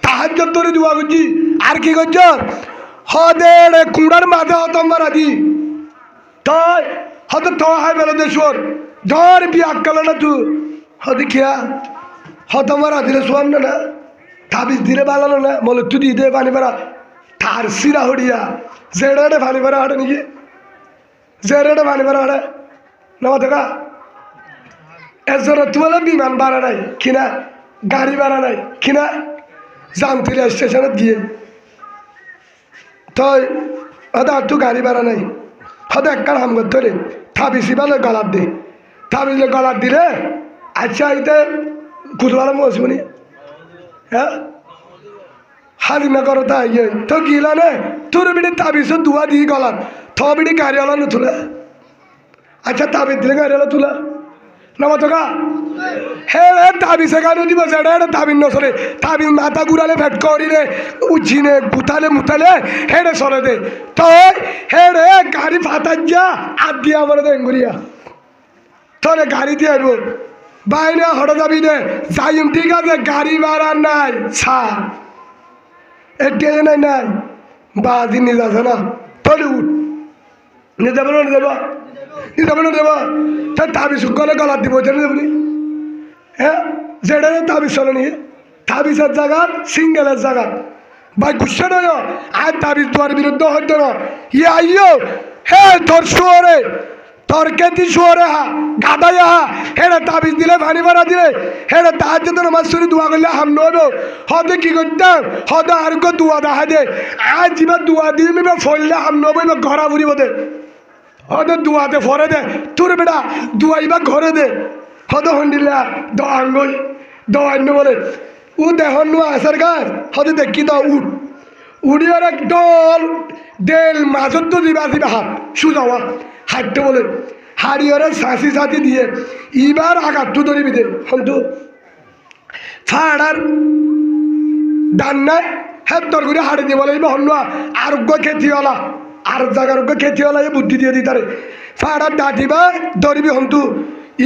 তাহাজ্জুদ ধরে দোয়া করছি আর কি করছ হদে কুড়ার মাঝে হতম ভরা দি তাই হতে তো হাই বেলা দেশর ধর বিয়া কাল না তুই হতে খেয়া হতম ভরা দিলে শোয়ান না তাবিজ দিলে বালানো না বলে তুই দিয়ে দে পানি ভরা তার সিরা হড়িয়া জেড়ে পানি ভরা হাটে নাকি জেড়ে পানি ভরা হাটে নামা দেখা এজন্য তোমার বিমান ভাড়া নাই কিনা গাড়ি ভাড়া নাই কিনা জামতিলা স্টেশনত গিয়ে তই হয়তো আর তো গাড়ি ভাড়া নাই হয়তো একখান হাম করতে রে থাবিসি ভালো গলার দে থাবিলে গলার দিলে আচ্ছা এতে কুদবালা মজবুনি হ্যাঁ হাজিমা করো তা ইয়ে তো গিলা নে তোর বিড়ি তাবিজ দুয়া দিয়ে গলার থ বিড়ি গাড়িওয়ালা নুতুলা আচ্ছা তাবিজ দিলে গাড়িওয়ালা তুলা নামা তোকা হে তাবিজে গাড়ি দিব সেটা তাবিজ নসরে তাবিজ মাথা ঘুরালে ফেট করিলে উজিনে গুতালে মুতালে হেড়ে সরে দে তো হেড়ে গাড়ি ফাতা যা আর দিয়ে আমার দেঙ্গুরিয়া তাহলে গাড়ি দিয়ে আইব বাইরে হঠাৎ যাবি রে যাইম ঠিক আছে গাড়ি ভাড়া নাই ছাড় একটু নাই নাই বাদি নিয়ে আছে না তাহলে উঠ নিয়ে যাবো না দেবো নিয়ে যাবো না দেবো তা তাবিজ গলে গলার দিব দেবনি হ্যাঁ যেটা তাবিজ চলে নিয়ে তাবিজের জায়গা সিঙ্গেলের জায়গা ভাই গুসা নয় আর তাবিজ তোমার বিরুদ্ধে হইতো না ইয়ে আইও হে তোর শুয়ারে তোর কেতি শুয়ারে হা গাদাই হা হেরা তাবিজ দিলে ভানি ভাড়া দিলে হেরা তাহার জন্য আমার শরীর দোয়া করলে হাম নব হতে কি করতাম হতে আর দোয়া দেখা দে আজ যা দোয়া দিয়ে নিবে ফললে হাম নব ঘরা ফুরিব দে হতে দোয়াতে ফরে দে তোর বেটা দোয়াইবা ঘরে দে হতে হন্ডিলা দোয়াঙ্গই দোয়ান্য বলে ও দেহন নো আসার গাছ হতে দেখি তো উঠ উড়িয়ার একদল দেল মাছত তো দিবা দিবা হাত সুজাওয়া হাঁটতে বলে হাড়িয়ারে সাঁচি সাঁচি দিয়ে এবার আঘাতটু ধরিবি দে হন্তু ফাড়ার ডান্নায় হ্যাঁ তোর করে হাড়ি দিয়ে বলে হন্যা আরোগ্য খেতিওয়ালা আর জায়গার খেতিওয়ালা এ বুদ্ধি দিয়ে দিতারে ফাড়ার ডাটিবা ধরিবি হন্তু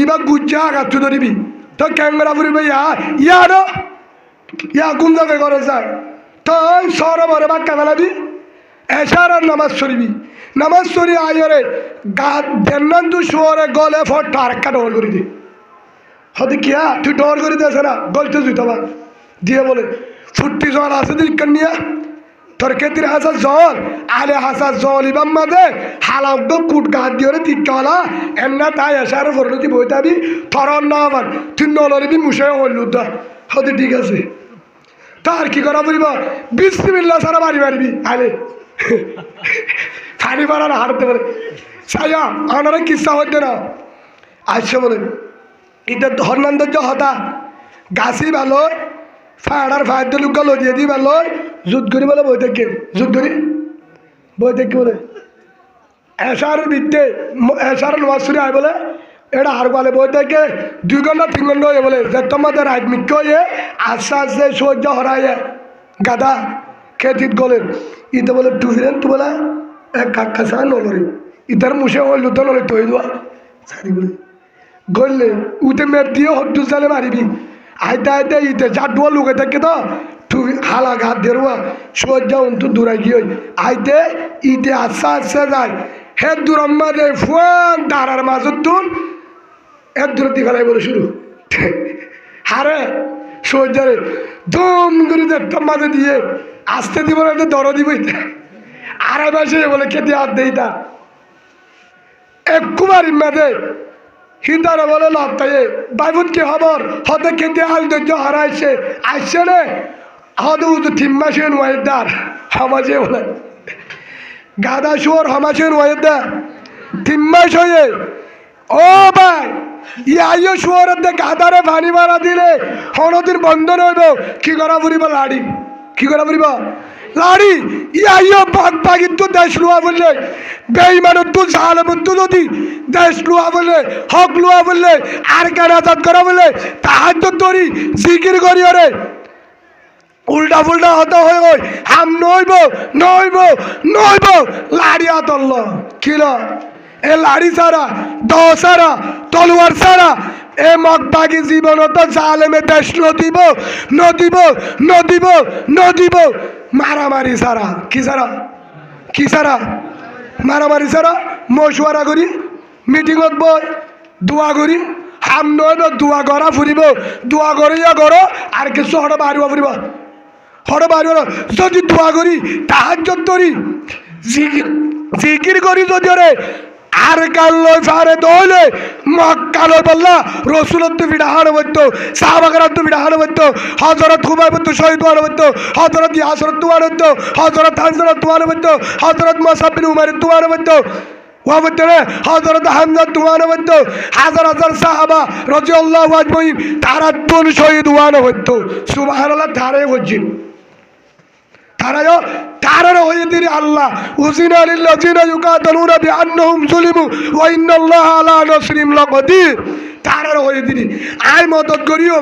এবার গুজ্জা আঘাতটু ধরিবি তো ক্যাংরা ফুরিবে ইয়ারো ইয়া কোন জায়গায় করে যায় তুই সরবরে বাক্কা ফেলাবি এসার নামাজ সরিবি নামাজ সরি আয়রে গা দেন তুই শুয়ারে গলে ফট আরেকটা ডর করে দি হতে কিয়া তুই ডর করে দিয়েছে না গলতে জুইতবা দিয়ে বলে ফুটতি জল আছে দিক নিয়া তোর ক্ষেত্রে হাসা জল আলে হাসা জল ইবাম মাঝে হালাব্দ কুট গাছ দিয়ে তিক্কাওয়ালা এমনা তাই এসার ফরলে তুই বই তাবি থরন না আমার তুই নলরিবি মুসে হইল হতে ঠিক আছে তার কি করা বলিব বিসমিল্লাহ সারা বাড়ি মারিবি আলে ফানি মারার হারতে পারে সাইয়া আনারা কিসা হইতে না আসছে বলে এটা হরনন্দর্য হতা গাছি ভালো ফাড়ার ফায়ার দিয়ে লুকা লদিয়ে দিই ভালো যুদ্ধ করি বলে বই থেকে যুদ্ধ করি বই থেকে বলে এসার বিদ্যে এসার নোয়াশুরি আয় বলে এটা আর বলে বই থেকে 2 ঘন্টা 3 ঘন্টা হয়ে বলে যে তোমাদের রাত মিক্ষ হয়ে আস্তে আস্তে সহ্য হরাইয়ে গাদা খেতিত গলেন ইতে বলে টুফিলেন তো বলে এক কাকা সা নলরি ইতার মুসে হইল তো নলে তৈ দেওয়া সারি বলে গললে উঠে মেপ দিয়ে হদ্দু চালে মারিবি আইতে আইতে ইতে জাডুয়া লুকে থাকে তো টুফি হালা ঘাত দেরুয়া সহ্য অন্তু দূরাই গিয়ে আইতে ইতে আস্তে আস্তে যায় হে দূরম্মা দে ফুয়ান দাঁড়ার মাজত তুন এক দূরতি ফেলাই বলে শুরু হারে সহ্যারে দম করে একটা মাঝে দিয়ে আসতে দিব না দর দিব আড়াই মাসে বলে খেতে হাত দেই তা একবার ইমাদে হিন্দারা বলে লাভ তাই বাইবুত কি খবর হতে খেতে হাল ধৈর্য হারাইছে আসছে রে হতে উঠে 3 মাসের ওয়েদার সমাজে বলে গাদা শুয়ার সমাজের ওয়েদার 3 মাস হয়ে ও ভাই ইয়ো শুয়ারের দে গাদারে পানি মারা দিলে হনদিন বন্ধ নইব কি করা ফুরিব লাড়ি কি করা ফুরিব লাড়ি ইয়ো বাঘ বাঘির তো দেশ লুয়া বললে বেইমানের তো জালেমের তো যদি দেশ লুয়া বললে হক লুয়া বললে আর কেন আজাদ করা বললে তাহার তো তরি জিকির করি ওরে উল্টা ফুল্টা হতে হয়ে ওই হাম নইব নইব নইব লাড়ি আতল্ল কিল এ লাড়ি সারা দ সারা তলোয়ার সারা এ মগবাগি জীবন তো জালেমে দেশ নদিব নদিব নদিব নদিব মারামারি সারা কি সারা কি সারা মারামারি সারা মশওয়ারা করি মিটিংত বই দোয়া করি হাম নইব দোয়া করা ফুরিব দোয়া করিয়া করো আর কিছু হঠাৎ বাড়িব ফুরিব হঠাৎ বাড়িব যদি দোয়া করি তাহাজ্জুদ করি জিকির করি যদি রে আর কাল্লো ফারে দৌলে মক্কালো বললা রসুলত বিড়াহানো বলতো সাহাবাগরাত বিড়াহানো বলতো হযরত খুবাই বলতো শহীদ ওয়ানো বলতো হযরত ইয়াসরত ওয়ানো বলতো হযরত হানজারত ওয়ানো বলতো হযরত মুসাব বিন উমার ওয়ানো বলতো ওয়া বলতো হযরত হামজা ওয়ানো বলতো হাজার হাজার সাহাবা রাদিয়াল্লাহু আজমাইন তারা দুন শহীদ ওয়ানো বলতো সুবহানাল্লাহ তারে বলছেন তারাও তারার হয়ে দিরে আল্লাহ উজিনা লিল্লাযিনা ইউকাতালুনা বিআন্নাহুম যুলিমু ওয়া ইন্নাল্লাহা আলা নাসরিহিম লাকাদির তারার হয়ে দিরে আই মদত করিও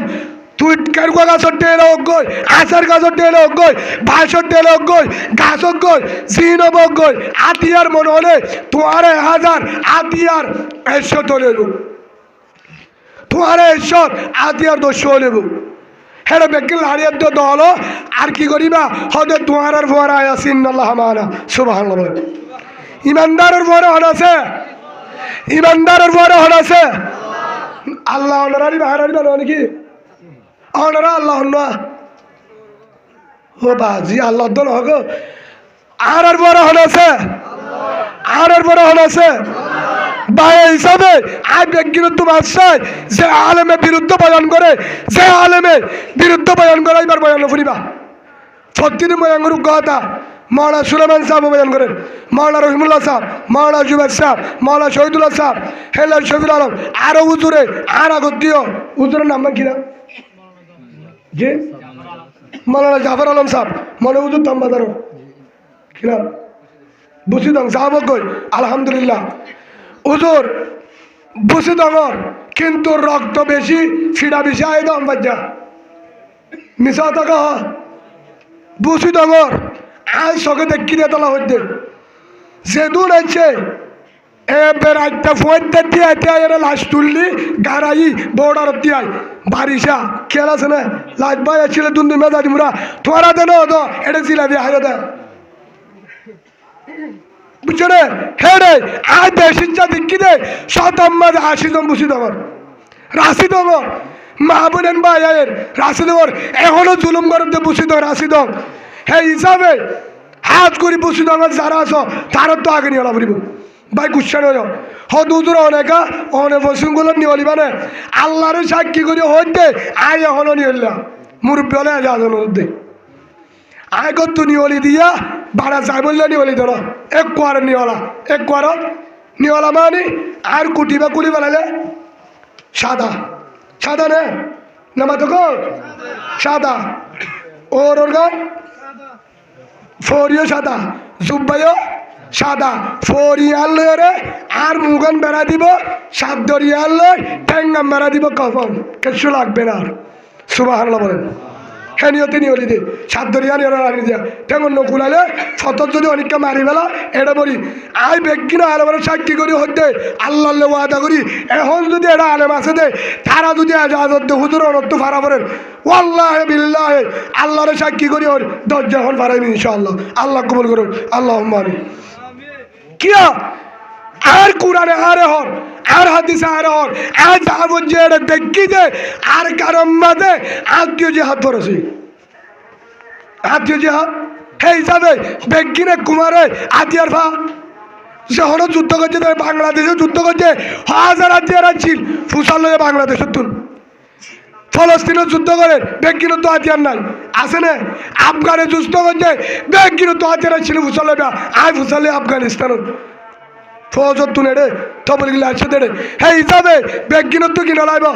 তুই কেরুয়া গাছর টেলে গই আচার গাছর টেলে গই ভাষর টেলে গই গাছর গই জিনব গই আতিয়ার মনে হলে তোমার 1000 আতিয়ার 100 তোলে তোমার ঈশ্বর আতিয়ার দোষ হলেব হেরে বেকিল হারিয়ার দল আর কি করিবা হদে তোমার ভর আয়াসিন আল্লাহ মানা সুবহানাল্লাহ বলে ইমানদারের ভরে হন আছে ইমানদারের ভরে হন আছে আল্লাহ অনারি বাহারি বানো নাকি অনারা আল্লাহ ও বাজি আল্লাহ দল হগ আর বড় হন আছে আর বড় হন আছে ভাই হিসাবে আই ব্যক্তিগত বাদশাহ যে আলেমের বিরুদ্ধে বয়ান করে যে আলেমের বিরুদ্ধে বয়ান করে এবার বয়ান ফুরিবা প্রতিদিন বয়ান করুক কথা মৌলানা সুলেমান সাহেব বয়ান করেন মৌলানা রহিমুল্লাহ সাহেব মৌলানা জুবেদ সাহেব মৌলানা শহীদুল্লাহ সাহেব হেলাল শফিউল আলম আরো হুজুরে আর আগত দিও হুজুরের নাম কিনা জি মৌলানা জাফর আলম সাহেব মনে হুজুর তাম্বাদার কিনা বুঝি দং সাহেব কই আলহামদুলিল্লাহ হুজুর বুঝি দঙর কিন্তু রক্ত বেশি ফিডা বেশি আয় দম বাজ্যা মিশা থাকা বুঝি দঙর আজ সকে দেখি দিয়ে তোলা হইতে যেদুন আছে এবার একটা ফোন দিয়ে এর লাশ তুললি গাড়াই বর্ডার দিয়াই বারিশা খেয়াল আছে না লাজ ভাই ছিল দুন্দু মেজাজি মুরা তোরা দেন তো এটা জিলাবি হাইরে দে বুঝছো রে হে রে আজ দেশিচ্ছা দেখি দে শতাম্মাদ 80 জন বুঝি দমর রাশি দমর মাহবুবেন ভাই এর রাশি দমর এখনো জুলুম করতে বুঝি দম রাশি দম হে হিসাবে হাত করি বুঝি দমর যারা আছো তারা তো আগে নিয়ে লাভ ভাই গুচ্ছান হয়ে হদুদুর অনেকা অনেক বসুগুলো নিয়ে মানে আল্লাহর সাক্ষী করে হইতে আয় এখনো নিয়ে মুরব্বী হলে যাজন দে আয় কত নিয়লি দিয়া বাড়া যাই বললে নিয়লি ধরো এক কোয়ার নিয়লা এক কোয়ার নিয়লা মানে আর কুটি বা কুড়ি বানালে সাদা সাদা নে নামা তো সাদা ওর গান ফরিও সাদা জুব্বাইও সাদা ফরিয়াল লয়ে আর মুগান বেড়া দিব সাদরিয়াল লয় ট্যাঙ্গাম বেড়া দিব কখন কিছু লাগবে না আর সুবহানাল্লাহ বলেন হ্যাঁ নিয়তে নিয়লি দে সাদরিয়া নিয়ে রানি দিয়া তেমন নকুলালে ফতর যদি অনেকটা মারি বেলা এটা বলি আই ব্যক্তি না আলমের সাক্ষী করি হতে আল্লাহ ওয়াদা করি এখন যদি এটা আলেম আছে দে তারা যদি আজাদ দে হুজুর অনত্য ফারা করেন ওয়াল্লাহ বিল্লাহ আল্লাহর সাক্ষী করি ওর দরজা এখন ফারাইনি ইনশাআল্লাহ আল্লাহ কবুল করুন আল্লাহ আমিন কিয়া আর কুরআনে আরে হর আর হাদিসে আরে হর আর যাবত যে এটা দেখি যে আর কারণ মাঝে আত্মীয় জিহাদ পড়েছি আত্মীয় জিহাদ সেই হিসাবে বেগিনে কুমারে আতিয়ার ভা যখন যুদ্ধ করছে বাংলাদেশে যুদ্ধ করছে হাজার আতিয়ার ছিল ফুসাল লয়ে বাংলাদেশের তুল ফলস্তিনের যুদ্ধ করে বেগিনে তো আতিয়ার নাই আছে না আফগানে যুদ্ধ করছে বেগিনে তো আতিয়ার ছিল ফুসাল লয়ে আয় ফুসালে আফগানিস্তানের ফৌজত তুলে রে তবল গিলা আসে দে হে হিসাবে বেগিনত তো কিনা লাইব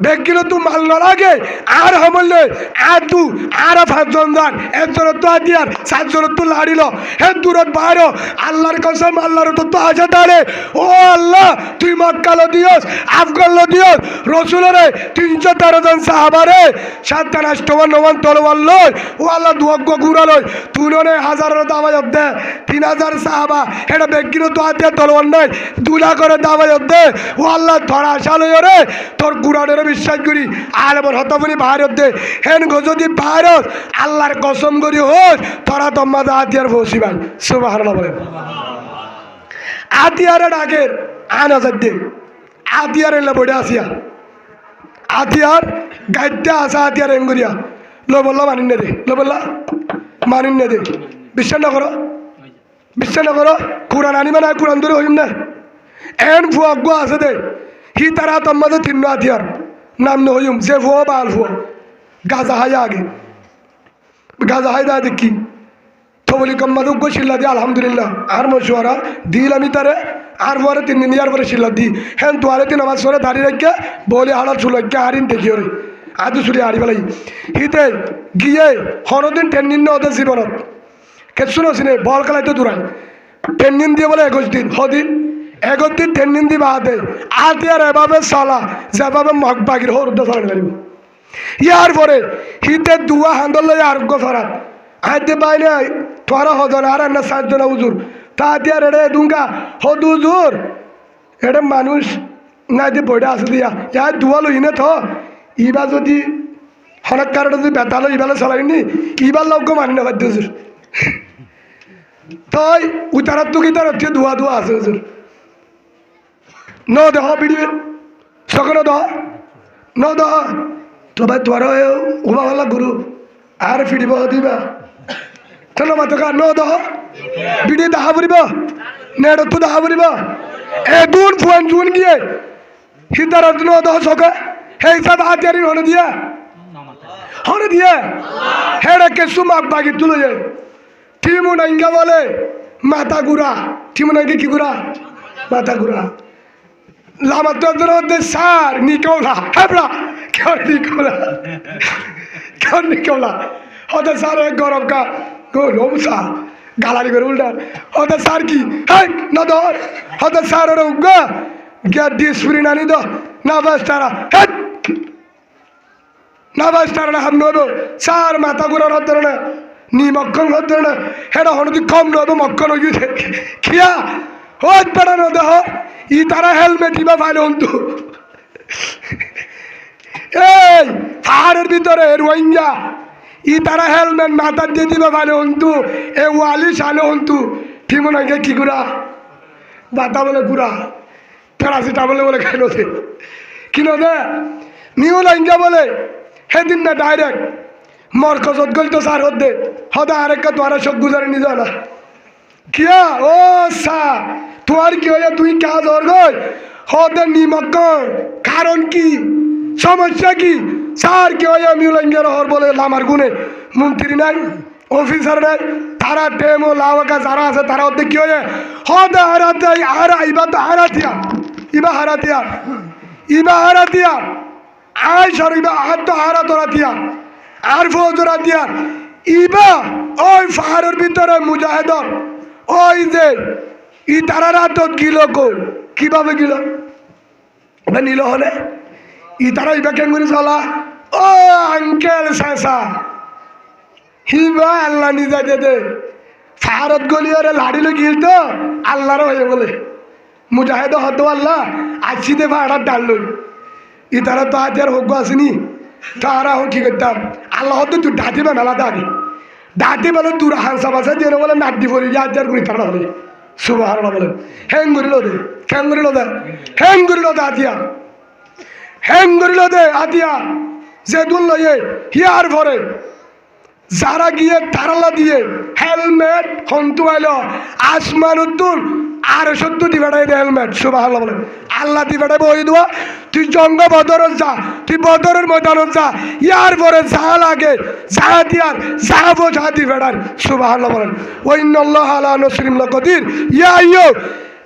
বেগিনত তো মাল নালাগে আর হমলে আর তু আর 5 জন যান একজন তো আদিয়ার 7 জন তো লাড়িল হে দূরত বাইরো আল্লাহর কসম আল্লাহর তো আছে দাঁড়ে ও আল্লাহ তুই মক্কা লো দিওস আফগান লো দিওস রসুলরে 313 জন সাহাবারে 7 নমান তলোয়ার লয় ও আল্লাহ দুয়াগ্গ গুড়া লয় তুলনে হাজারের দাওয়াত দে 3000 সাহাবা এটা বেগিনত তো আদিয়া তলোয়ার নাই দুলা করে দাওয়াত দে ও আল্লাহ ধরা শালয় রে তোর গুড়ানের বিশ্বাস করি আর এবার হতবনি ভারত দে হেন গো যদি ভারত আল্লাহর কসম করি হোক তোরা তোমাদের আতিয়ার বসি ভাই সুবহানাল্লাহ বলেন আতিয়ারের আগের আনা যাচ্ছে আতিয়ার এলে বড়ে আসিয়া আতিয়ার গাইতে আসা আতিয়ার এঙ্গুরিয়া লো বললা মানিন দে লো বললা মানিন দে বিশ্বাস না করো বিশ্বাস না করো কোরআন আনিবা না কোরআন ধরে হইম না এন ভুয়াগ্য আছে দে হি তারা তোমাদের 3 আতিয়ার নাম নহইম যে ভুয়া বা আল ভুয়া গাজা হাই আগে গাজা হাই দা দেখি থবলি কম্মাদ উগ্র শিল্লা দি আলহামদুলিল্লাহ আর মশুয়ারা দিল আমি তারে আর ভুয়ারে 3 দিন ইয়ার পরে শিল্লা দি হ্যাঁ তোয়ারে 3 নামাজ পড়ে দাঁড়িয়ে রেখে বলে হাড়া চুলকে হারিন দেখি ওরে আদু চুরি হারি পেলাই হিতে গিয়ে হরদিন 10 দিন ওদের জীবনত কেসু নছিনে বল খেলাইতে দূরাই 10 দিন দিয়ে বলে 21 দিন হদিন 21 দিন 10 দিন দিবা হাতে আতিয়ার এভাবে চলা যেভাবে মগ বাগির হরুদ্দা চলাতে পারিব ইয়ার পরে হিতে দুয়া হান্দল লই আরোগ্য ফরাত আইতে পাইলে তোরা হজন আর না 7 জন হুজুর তা আতিয়ার এড়ে দুঙ্গা হদুজুর এটা মানুষ না যে বইটা আছে দিয়া ইয়া দুয়া লই না তো ইবা যদি হঠাৎ কারণে যদি বেতালো ইবালে চলাইনি ইবার লোক মানি না বাধ্য হুজুর তই উতারাত তো গীতার হচ্ছে দুয়া দুয়া আছে হুজুর ন দেহ বিড়িবে সকল দহ ন দহ তো ভাই তোমার উবা হলা গুরু আর ফিরিব দিবা কেন মাতকা ন দহ বিড়ি দাহা পড়িব নেড় তো দাহা পড়িব এ দুন ফুয়ান জুন গিয়ে হিন্দার ন দহ সকা সেই সাথ হাতিয়ারি হনে দিয়া হনে দিয়ে হেড়ে কেসু মাক বাগি তুলে যায় ঠিমু নাইঙ্গা বলে মাথা গুড়া ঠিমু নাইঙ্গে কি গুড়া মাথা গুড়া লামা তো সার নিকৌলা হেবড়া কেউ নিকৌলা হতে স্যার এক গরম কা রমসা গালারি করে উল্টা হতে স্যার কি হ্যাঁ না ধর হতে স্যার ওরা উগা গ্যাস ডিসপ্রি নানি দো না বাস তারা হ্যাঁ না বাস তারা না হাম নব স্যার মাথা ঘুরার হতে না নি মক্ষণ হতে না হেটা হনদি কম নব মক্ষণ হয়ে খিয়া হোত পেড়ানো দেহ ই তারা হেলমেট ইবা ভালো হন্তু এই পাহাড়ের ভিতরে রোহিঙ্গা ই তারা হেলমেট মাথার দিয়ে দিবা ভালো হন্তু এ ওয়ালি সালে হন্তু ঠিক নাকি কি গুড়া বাতা বলে গুড়া প্যারাসিটামলে বলে খাইল দে কিনো দে নিউ লাইঙ্গা বলে সেদিন না ডাইরেক্ট মরকজত গল তো সার হতে হদা আরেকটা তোরা সব গুজারে নিয়ে যাও না কিয়া ও সা তোমার কি হয়ে তুই কাজ ওর গই হতে নিমক কারণ কি সমস্যা কি স্যার কি হয়ে মিউলাঙ্গের হর বলে আমার গুনে মন্ত্রী নাই অফিসার নাই তারা টেমো লাওকা যারা আছে তারা হতে কি হয়ে হতে হারাতে হারা ইবা তো হারাতিয়া ইবা হারাতিয়া ইবা হারাতিয়া আয় সর ইবা আর তো হারা তোরাতিয়া আর ফৌজরাতিয়া ইবা ওই পাহাড়ের ভিতরে মুজাহিদর ওই যে ই তারা রাত গিল কই কিভাবে গিল ওটা নিল হলে ই তারা ইবা কেন করে চলা ও আঙ্কেল শেষা হিবা আল্লাহ নিজা দে ফারত গলিয়ারে লাড়িলে গিল তো আল্লাহর হয়ে বলে মুজাহিদ হতো আল্লাহ আসিতে ভাড়ার ডাল লই ই তারা তো আজ আর হোক আসেনি তারা হোক কি করতাম আল্লাহ হতো তুই ডাটিবে মেলা দাঁড়ি ডাটি বলে তোর হাঁসা বাসা দিয়ে বলে নাড্ডি পড়ি আজ আর করি তারা হলে সুবাহ বলে হ্যাং করিল দে হ্যাং করিল দে হ্যাং করিল দে আতিয়া হ্যাং করিল দে আতিয়া যে দুল লয়ে হিয়ার ভরে যারা গিয়ে তারালা দিয়ে হেলমেট হন্তু আইল আসমান উত্তুল আর সত্য দিবেটাই দে হেলমেট সুবাহ বলে আল্লাহ দিবেটাই বই দেওয়া তুই জঙ্গ বদরত যা তুই বদরের ময়দানত যা ইয়ার পরে যা লাগে যা দিয়ার যা বোঝা দিবেটার সুবাহ বলেন ওইন্নাল্লাহ আলা নসরিম লাকদির ইয়া ইয়ো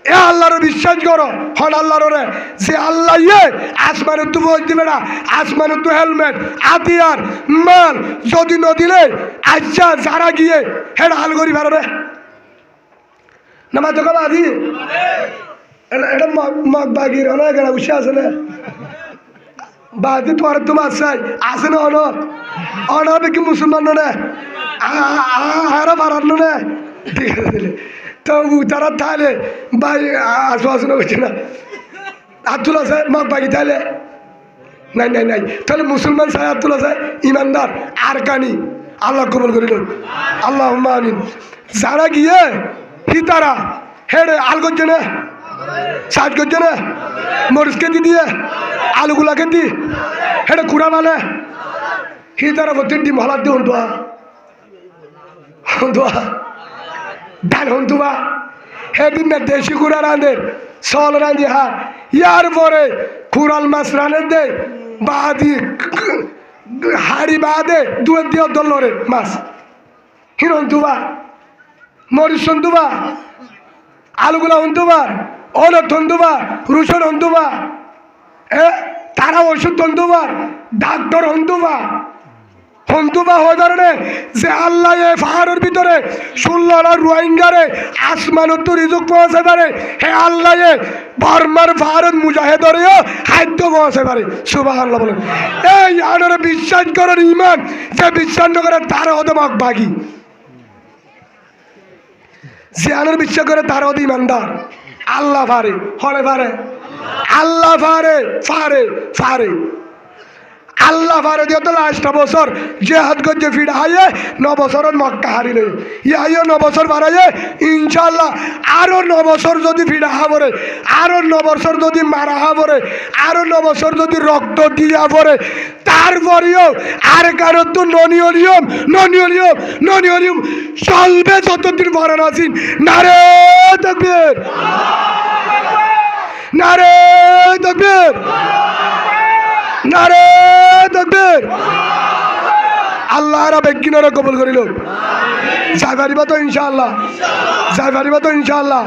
এ আল্লাহর বিশ্বাস করো হন আল্লাহর রে যে আল্লাহ ইয়ে আসমানের তু বই দিবে না আসমানের তু হেলমেট আতিয়ার মাল যদি নদিলে আচ্ছা যারা গিয়ে হেড হাল করি ভালো রে না মা তো কবা আদি এটা মগ বাগির অনেক এটা উৎসাহ আছে না বাদি তোমার তোমার চাই আছে না অন অনবে কি মুসলমান না আরো বাড়ানো না ঠিক আছে তো তারা তাহলে ভাই আশ্বাসনা করছে না আব্দুল আছে মগ বাগি তাহলে নাই নাই নাই তাহলে মুসলমান চাই আব্দুল আছে ইমানদার আর কানি আল্লাহ কবল করিল আল্লাহ আমিন যারা গিয়ে কি তারা হেডে আল করছে না সাজ করছে না মরিচকে দি দিয়ে আলুগুলাকে দি হেডে কুড়া মানে হি তারা প্রত্যেক ডিম হলার দিয়ে হন্তুয়া হন্তুয়া ডাল হন্তুয়া হেদিন না দেশি কুড়া রাঁধের সল রাঁধি হার ইয়ার পরে কুড়াল মাছ রাঁধের দে বাদি হাড়ি বাদে দুয়ের দিয়ে দলরে মাছ হির হন্তুবা মরিচ হন্তুবা আলুগুলা হন্তুবা অনত হন্তুবা রুসন হন্তুবা তারা ওষুধ হন্তুবা ডাক্তার হন্তুবা হন্তুবা হয়ে ধরনে যে আল্লাহ এ পাহাড়ের ভিতরে 16 রোহিঙ্গারে আসমানত তো রিজুক পৌঁছে পারে হে আল্লাহ এ বর্মার পাহাড়ের মুজাহিদরেও খাদ্য পৌঁছে পারে সুবহানাল্লাহ বলেন এই আনারা বিশ্বাস করেন ইমান যে বিশ্বাস না করে তারা হতে মগ বাগি যে আনার বিশ্বাস করে তারা হতে ইমানদার আল্লাহ পারে হলে পারে আল্লাহ ফারে আল্লাহ ফারে দিয়ে তো লাস্ট বছর জেহাদ করছে ফিরে হাইয়ে 9 বছরত মক্কা হারিলে ইয়ে 9 বছর বাড়াইয়ে ইনশাল্লাহ আরো 9 বছর যদি ফিরে হাবরে আরো 9 বছর যদি মারা হাবরে আরো 9 বছর যদি রক্ত দিয়া পরে তারপরেও আর কারো তো ননিয়ম চলবে যতদিন মরণ আছেন নারে তাকবীর নারে তাকবীর নারে তাকবীর আল্লাহ রাবে কিনারে কবুল করিল যাই পারিবা তো ইনশাআল্লাহ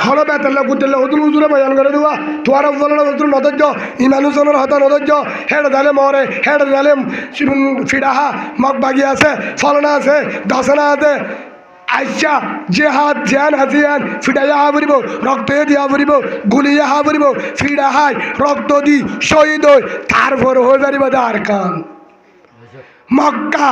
হলো বেতাল্লা কুতেল্লা হুজুর হুজুরে বয়ান করে দেওয়া তোমার বলনা হুজুর নদর্য ইমানুজনের হতা নদর্য হেড়ে দালে মরে হেড়ে দালে ফিডাহা মগ বাগি আছে ফলনা আছে দশনা আছে আচ্ছা জেহাদ জ্ঞান হাজিয়ান ফিডাইয়া হা পড়ব রক্ত দিয়া পড়ব গুলিয়া হা পড়ব ফিডা হাই রক্ত দি শহীদ হই তারপর হয়ে পারিব দার কান মক্কা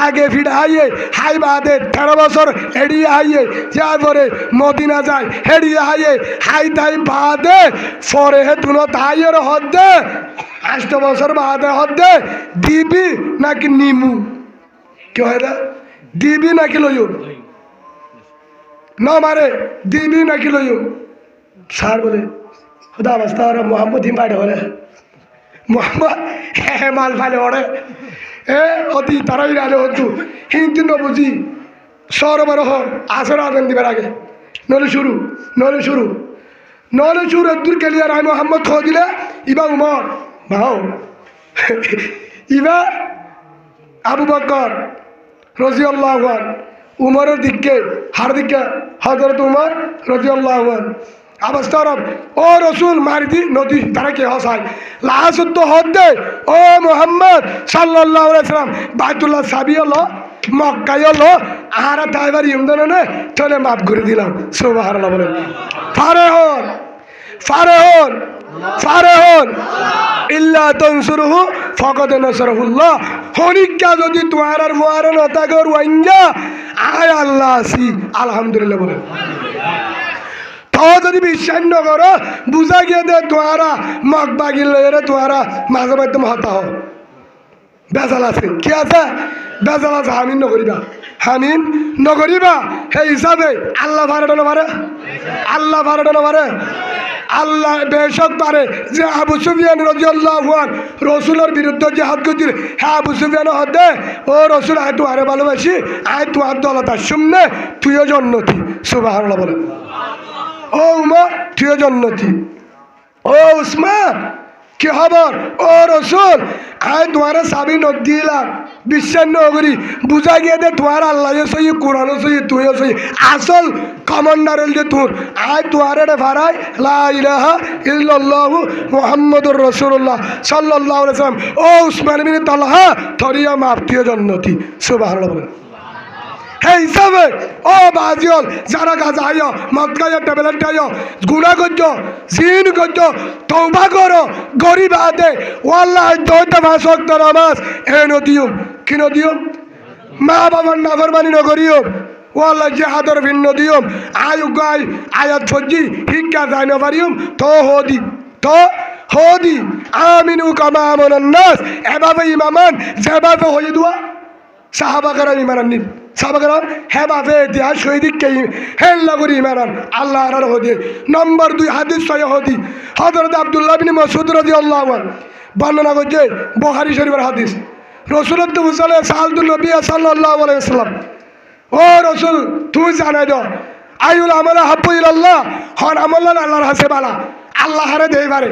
আগে ফিরে হাইয়ে হাই বাদে 13 বছর হেডিয়ে হাইয়ে যারপরে মদিনা যায় হেডিয়ে হাইয়ে হাই তাই বাদে পরে হে তুনো তাইয়ের হদ্দে 8 বছর বাদে হদ্দে দিবি নাকি নিমু কি হয় না দিবি নাকি লইও না মারে দিবি নাকি লইও স্যার বলে খুদা অবস্থা আর মোহাম্মদ হিমাইড হলে মোহাম্মদ হ্যাঁ মাল ফালে ওরে অতি তারাই রালে হতো হিন্দি নবুঝি সরবরাহ আসর আদান দিবার আগে নলে শুরু দূর ক্লিয়ার আই মোহাম্মদ খো দিলে ইবা উমর ভাও ইবা আবু বকর রাদিয়াল্লাহু আনহু উমরের দিকে হার দিকে হযরত উমর রাদিয়াল্লাহু আনহু আবস্তারব ও রসুল মারদি নদী তারা কে হসায় লাসুদ্দ হদ্দে ও মোহাম্মদ সাল্লাল্লাহু আলাইহি সাল্লাম বাইতুল্লাহ সাবি হলো মক্কায় হলো আহারা তাইবার ইমদানে চলে মাফ করে দিলাম সুবহানাল্লাহ বলেন ফারেহন ইল্লা তানসুরুহু ফাকাদ নাসরাহুল্লাহ হনিকা যদি তোমার আর মুআরন হতা গর ওয়াইঙ্গা আয় আল্লাহ আসি আলহামদুলিল্লাহ বলেন যদি বিশ্বাস ন করো বুঝা গিয়ে দে তোয়ারা মগ বাগিল রে তোয়ারা মাঝে মাধ্যম হতা হো বেজাল আছে কি আছে বেজাল আছে হামিন নকরিবা সেই হিসাবে আল্লাহ ভাড়াটা নেবারে আল্লাহ বেশক পারে যে আবু সুফিয়ান রাদিয়াল্লাহু আনহু রসুলের বিরুদ্ধে জিহাদ করছিল হ্যাঁ আবু সুফিয়ান হদে ও রসুল আয় তো আরে ভালোবাসি আয় তোমার দলতা শুনলে তুইও জন্নতি সুবহানাল্লাহ বলে ও উমর তুইও জন্নতি ও উসমান কি খবর ও রসুল আয় তোমার সাবি দিলাম বিশ্বাস নগরী বুঝা গিয়ে দে তোমার আল্লাহ সই কোরআন সই তুইও সই আসল কমান্ডার যে তোর আয় তোমার ভাড়াই লা ইলাহা ইল্লাল্লাহু মুহাম্মাদুর রাসূলুল্লাহ সাল্লাল্লাহু আলাইহি ওয়াসাল্লাম ও উসমান বিন তালহা থরিয়া মাফ তুইও জন্নতি সুবহানাল্লাহ বলেন হে হিসাবে ও বাজিল যারা গাজা আইও মদ খাইও ট্যাবলেট খাইও গুনাহ করছো জিন করছো তওবা করো গরিব আদে ওয়াল্লাহি দইটা মাস ওয়াক্ত নামাজ এ নদিও কি নদিও মা বাবার নাফরমানি নকরিও ওয়াল্লাহি জিহাদের ভিন্ন দিও আয়ু গাই আয়াত ফজি শিক্ষা যায় না পারিম তো হদি আমিনু কামা আমানান নাস এভাবে ইমামান যেভাবে হয়ে দোয়া সাহাবা কারাম ইমানান নিন সাহাবাগণ হে বাপে ইতিহাস শহীদকে হেল্লা করি ইমানান আল্লাহ আর হদি নম্বর 2 হাদিস সহিহ হদি হযরত আব্দুল্লাহ বিন মাসউদ রাদিয়াল্লাহু আনহু বর্ণনা করছে বুখারী শরীফের হাদিস রাসূলুল্লাহ সাল্লাল্লাহু নবী সাল্লাল্লাহু আলাইহি ওয়াসাল্লাম ও রাসূল তুই জানাই দাও আইউল আমালা হাব্বু ইলাল্লাহ হন আমল্লাহ আল্লাহর হাসে বালা আল্লাহ হারে দেই পারে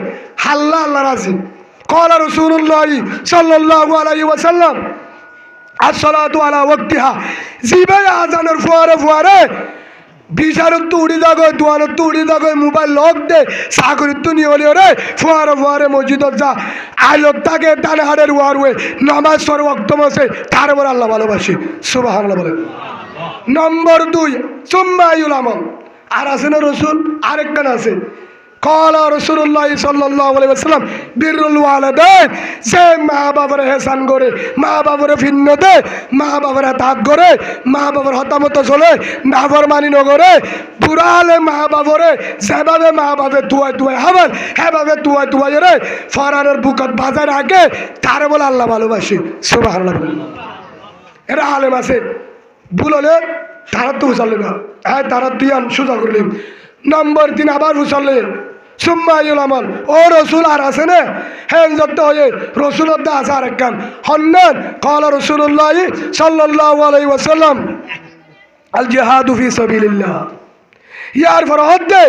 আল্লাহ আল্লাহর রাজি قال رسول الله صلى الله عليه وسلم আসসালাতু আলা ওয়াক্তিহা জিবাই আজানের ফুয়ারে বিচারত উড়ি যাগো দোয়ানত উড়ি যাগো মোবাইল লক দে সাগরিত নিয়ে হলে রে ফুয়ারে মসজিদত যা আইলত তাকে ডানে হাড়ের ওয়ারওয়ে নামাজ সর ওয়াক্ত মাসে তার উপর আল্লাহ ভালোবাসি সুবহানাল্লাহ বলেন নম্বর 2 সুম্মাইউল আমল আর আছে না রসুল আরেকখান আছে কলা রাসূলুল্লাহ সাল্লাল্লাহু আলাইহি ওয়াসাল্লাম বিরুল ওয়ালিদাইন, যে মা বাবার হেসান করে, মা বাবার ভিন্ন দে, মা বাবার তাক করে, মা বাবার হতামত চলে, নাফরমানি নগরে, পুরালে মা বাবরে যেভাবে মা বাবে তুয়াই তুয়াই হবেন হেভাবে তুয়াই তুয়াই রে ফরারের বুকত বাজার আগে তারে বলে আল্লাহ ভালোবাসি। সুবহানাল্লাহ। এরা আলেম আছে, ভুল হলে তারা তো হুসাল না, হ্যাঁ তারা দিয়ান সোজা করলেন। নম্বর 3 আবার হুসালেন সুম্মাইল আমল। ও রসুল আর আছে না, হ্যাঁ যত হয়ে রসুলের দা আছে আরেক কান হন্নান। কলা রাসূলুল্লাহ সাল্লাল্লাহু আলাইহি ওয়াসাল্লাম আল জিহাদু ফি সাবিলিল্লাহ। ইয়ার ফরহদ্দে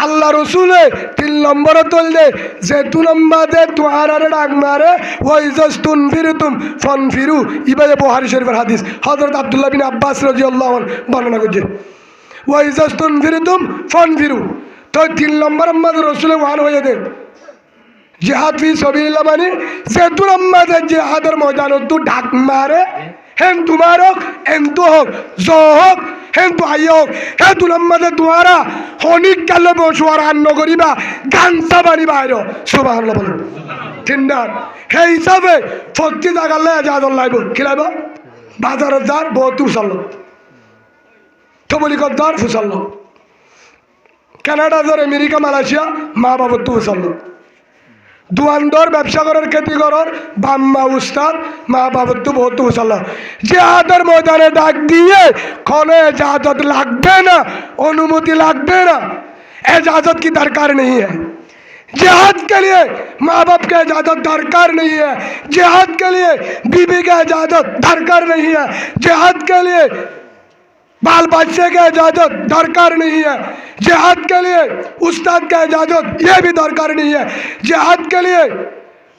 আল্লাহ রসুলে 3 নম্বর তুললে যে 2 নম্বরে তুয়ারারে ডাক মারে ওয়াইজাস্তুন ফিরতুম ফানফিরু। ইবায়ে বুখারী শরীফের হাদিস, হযরত আব্দুল্লাহ বিন আব্বাস রাদিয়াল্লাহু আনহু বর্ণনা করছে ওয়াইজাস্তুন ফিরতুম ফানফিরু। তো 3 নম্বর আমাদের রসুলে ওয়ান হয়ে দে জিহাদ ফি সাবিলিল্লাহ, মানে যে 2 নম্বরে জিহাদের ময়দানত তো ডাক মারে হেন তোমার হোক এন্তু হোক জ হোক হেন তো আই হোক হে 2 নম্বরে তোমারা হনিক কালে বসুয়ার আন্ন করিবা গানসা বাড়ি বাইর। সুবহানাল্লাহ বলেন ঠিন্ডার সেই হিসাবে ফক্তি জাগালে যাদর লাইব খিলাইব বাজারের যার বহুত উসাল থবলি কদ্দার ফুসাল কানাডা যার আমেরিকা মালয়েশিয়া মা বাবার তো উসাল দোয়ানদর ব্যবসা করার খেতি করার বাম্মা উস্তাদ মা বাবার তো বহুত উসাল। জিহাদের ময়দানে ডাক দিয়ে ক্ষণে এজাজত লাগবে না, অনুমতি লাগবে না। एजाजत की दरकार नहीं है, जिहाद के लिए माँ बाप का इजाज़त दरकार नहीं है, जिहाद के लिए बीबी का इजाज़त दरकार नहीं है, जिहाद के लिए बाल बच्चे का इजाज़त दरकार नहीं है, जिहाद के लिए उस्ताद का इजाज़त ये भी दरकार नहीं है, जिहाद के लिए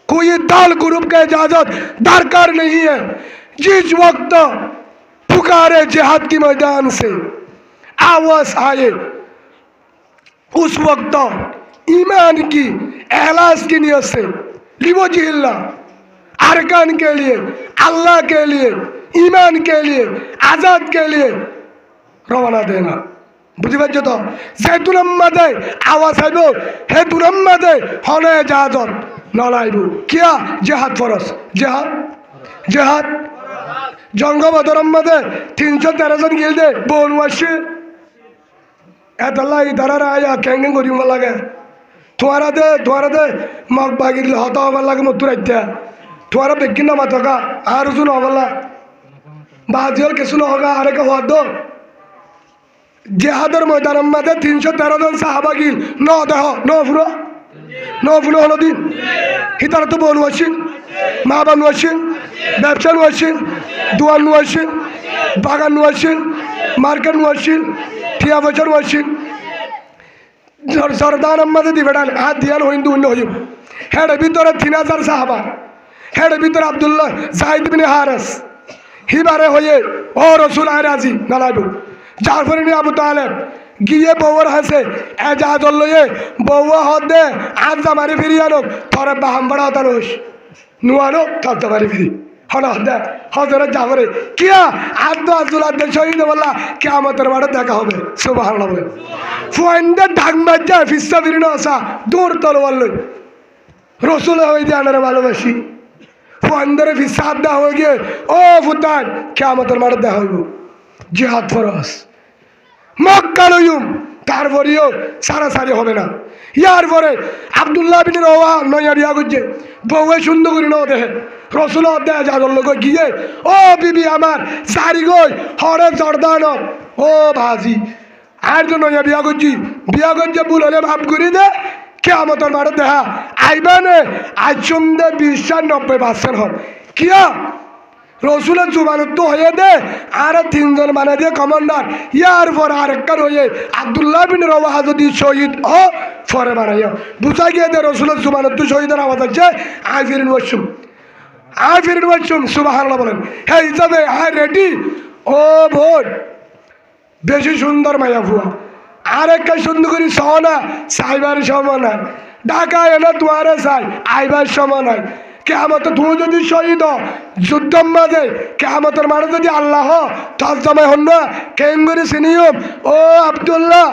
कोई दल ग्रुप का इजाज़त दरकार नहीं है। जिस वक्त पुकारे जिहाद की मैदान से आवाज़ आए उस वक्त ईमान की एहलास की नियत से लिवजिल्ला अरकान के लिए, अल्लाह के लिए, ईमान के लिए, आज़ाद के लिए रवाना देना। बुझी पाচ্ছ তো? যে 2 নম্বরে আওয়াজ আইব হে 2 নম্বরে হনে ইজাজত নলাইব কিয়া জিহাদ ফরজ। জিহাদ জিহাদ জঙ্গবদর মধ্যে 313 জন গিলদে বনওয়াসি এতলাই দাঁড়ারা আয়া ক্যাঙ্গেন করিম লাগে তোমারা দে মগ বাগির হতা হবার লাগে মতুর আইতা তোমারা বেকিন না মাতকা আর উজুন হবলা বাজিওর কিছু নহগা আরেকে হওয়ার দো জিহাদের ময়দানের মধ্যে 313 জন সাহাবা গিল ন দেহ ন ফুলো হলো দিন হিতারা তো বনু আসিন মা বানু আসিন ব্যবসা নু আসিন দোয়ান নু আসিন বাগান নু আসিন মার্কেট নু আসিন টিয়া বছর নু আসিন সরদার আমাদের দিবেটান হাত দিয়ান হিন্দু অন্য হইব হেডের ভিতরে 3000 সাহাবা হেডের ভিতরে আব্দুল্লাহ জাহিদ বিন হারেস হিবারে হয়ে ও রসুল আয় রাজি নালাইব জাফর ইবনে আবু তালেব গিয়ে বউর হাসে এজাজত লয়ে বউ হদে আজা মারি ফিরিয়ানো তোরে বাহাম বড়া তানোস নুয়ানো তাজা মারি ফিরি হন হদে হযরত জাফরে কিয়া আদ আজুল আদ শহীদ বল্লা কিয়ামতের মাঠে দেখা হবে। সুবহানাল্লাহ বলে ফুয়েন্ডে ঢাক মাজ্জা ফিসা ফিরিনো আসা দূর তলোয়ার লই রসুল হই জানারে ভালোবাসি ফুয়েন্ডে ফিসা দা হয়ে গিয়ে ও ফুতান কিয়ামতের মাঠে দেখা হইব। জিহাদ ফরজ মক্কা লইম তারপরেও সারাসারি হবে না। ইয়ার পরে আব্দুল্লাহ বিন রওয়া নয়া বিয়া করছে বউয়ে সুন্দর করি ন দেখে রসুল দেয় যাদর লোক গিয়ে ও বিবি আমার সারি গই হরে জর্দান ও ভাজি আর তো নয়া বিয়া করছি ভুল হলে মাফ করি দে কিয়ামতের মাঠে দেখা আইবানে আজ সন্ধ্যে 90% হন কিয়া রসুলের জুবানত হয়ে দে আর 3 জন মানে দিয়ে কমান্ডার ইয়ার পর আরেকবার হয়ে আব্দুল্লাহ বিন রওয়াহা যদি শহীদ ও পরে বানাইয়া বুঝা গিয়ে দে রসুলের জুবানত শহীদের আওয়াজ আছে আই ফিরিন ওয়াসুম সুবহানাল্লাহ বলেন হে হিসাবে আই রেডি ও ভোট বেশি সুন্দর মায়া ফুয়া আরেকটা সুন্দর করি সহনা সাইবার সময় নাই ঢাকা এনে দুয়ারে চাই আইবার সময় নাই কিয়ামত তুমি যদি শহীদ যুদ্ধের মাঝে কিয়ামতের মাঠে যদি আল্লাহ তর্জমা হন না কেঙ্গুরি সিনিয়ম ও আব্দুল্লাহ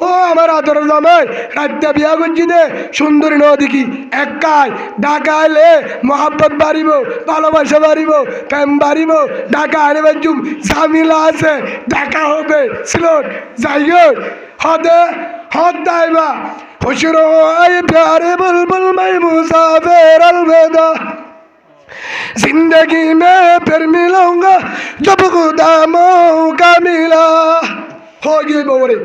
ও আমার আমার আদর জামাই রাত্রে বিয়া করছি দে সুন্দরী নদী কি একাই ঢাকা আইলে মহাব্বত বাড়িব ভালোবাসা বাড়িব প্রেম বাড়িব ঢাকা আইলে বাজুম ঝামেলা আছে দেখা হবে সিলট যাই হোক হদে হদ দাইবা খুশির আয় প্যারে বুলবুল মাই মুসাফির अलविदा जिंदगी में फिर मिलूंगा जब खुदा मौका मिला हो गई बोरे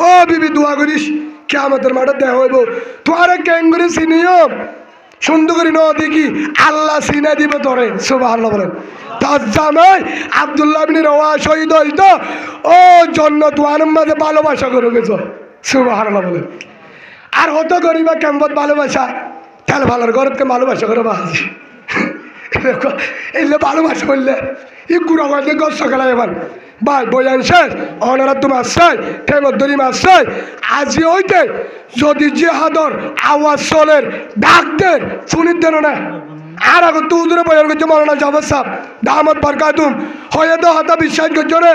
ओ बीबी दुआ करिस কিয়ামতের মাঠে দেখা হইব তোরে কেঙ্গুরি চিনিও সুন্দর করে ন দেখি আল্লাহ চিনে দিব তোরে সুবহানাল্লাহ বলেন তার জামাই আব্দুল্লাহ ইবনে রওয়া শহীদ হইতো ও জন্য তোর মাঝে ভালোবাসা করে গেছো সুবহানাল্লাহ বলেন আর হতো করিবা কেমন ভালোবাসা তাহলে ভালোর ঘরকে ভালোবাসা করে বাজি এলে ভালোবাসা বললে ই গুড়া করলে গছ সকালে এবার ভাই বয়ান শেষ অনারা তো মাছ চাই ঠেমদ্দরি মাছ চাই আজি হইতে যদি জিহাদর আওয়াজ চলের ডাকদের শুনিত দেন না আর আগত তো উদরে বয়ান করছে মৌলানা জাফর সাহেব দামত বরকাতুম হয়ে তো হতা বিশ্বাস করছো রে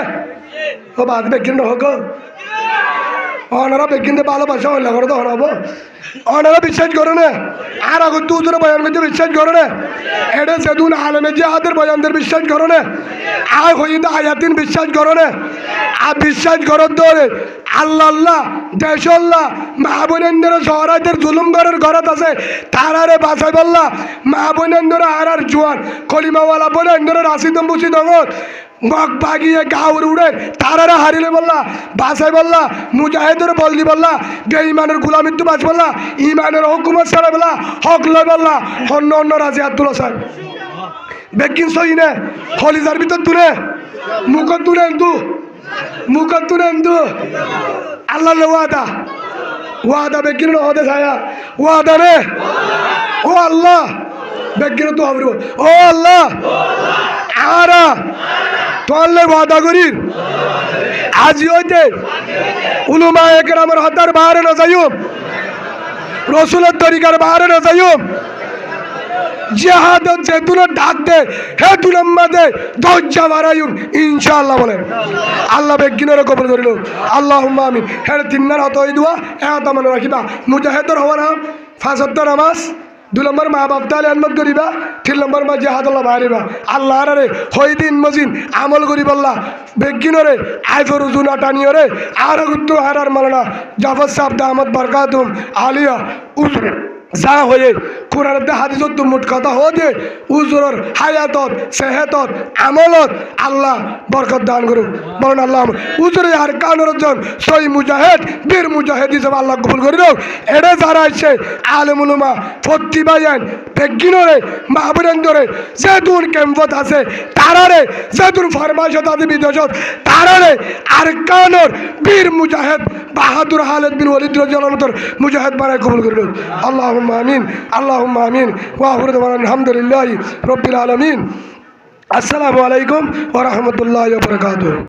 ও বাদ বেকিন হোক অনারা বেকিনতে ভালোবাসা হইলে করে তো হনাবো অনারা বিশ্বাস করো না আর আগত তো উদরে বয়ান করছে বিশ্বাস করো না এটা সেদুন আলমে জিহাদের বয়ানদের বিশ্বাস করো না আর হইতে আয়াতিন বিশ্বাস করো না আর বিশ্বাস করো ধরে আল্লাহ আল্লাহ দেশল্লাহ মা বোনেন্দ্র শহরাইদের জুলুম ঘরের ঘরত আছে তারারে বাঁচাই বললা মা বোনেন্দ্র আর জোয়ান কলিমাওয়ালা বোনেন্দ্র রাশিদম বুঝি দঙ্গত মগ বাগিয়ে গাউর উড়ে তারারা হারিলে বললা বাঁচাই বললা মুজাহিদের বললি বললা বেঈমানের গুলামিত্ব বাঁচ বললা ইমানের হুকুমত ছাড়া বললা হক লয় বললা অন্য অন্য রাজি আব্দুল্লাহ স্যার বেকিন সই নে হলিজার ভিতর তুলে মুখত তুলে এন্দু মুখত তুলে এন্দু আল্লাহ ওয়াদা ওয়াদা বেকিন হতে ছায়া ওয়াদা রে ও আল্লাহ বেকিন তো হবে ও আল্লাহ আরা তোলে ওয়াদা করির আজি হইতে উলুমা একরামের হতার বাহারে না যাইম রসুলের তরিকার বাহারে না যাইম জিহাদ যেতুন ডাক দে হে তুলম্মাদে দজ্জা বাড়াইম ইনশাআল্লাহ বলেন আল্লাহ বেগিনের কবুল করিল আল্লাহুম্মা আমিন হে তিনবার হত হই দুয়া এত মনে রাখিবা মুজাহিদর হওয়া না ফাজর নামাজ 2 নম্বর মা বাপ তালে আনমত করিবা 3 নম্বর মা জিহাদুল্লাহ বাড়িবা আল্লাহ রে হইদিন মজিন আমল করি বললা বেগিনরে আইফর উজুনা টানিয়রে আর গুত্তু হারার মালনা জাফর সাহেব দামত বরকাতুম আলিয়া উজুর যা হয়ে কোরআন হাদিসত তো মোট কথা হয়ে উজুরর হায়াতত সেহেতত আমলত আল্লাহ বরকত দান করুক বলেন আল্লাহ উজুরে আর কানরজন সই মুজাহিদ বীর মুজাহিদ হিসেবে আল্লাহ কবুল করে দাও এটা যারা আছে আলেম উলামা ফত্তি বায়ান বেগিনরে মাহবুরেন্দরে যেতুন ক্যাম্পত আছে তারারে যেতুন ফরমাইশত আছে বিদেশত তারারে আর কানর বীর মুজাহিদ বাহাদুর খালিদ বিন ওয়ালিদ রাদিয়াল্লাহু আনহু মুজাহিদ বানায় কবুল করে দাও আল্লাহ আমিন আল্লাহুম্মা আমিন ওয়া আখিরু দাওয়ানা আলহামদুলিল্লাহি রাব্বিল আলামিন আসসালামু আলাইকুম ওয়া রাহমাতুল্লাহি ওয়া বারাকাতুহু।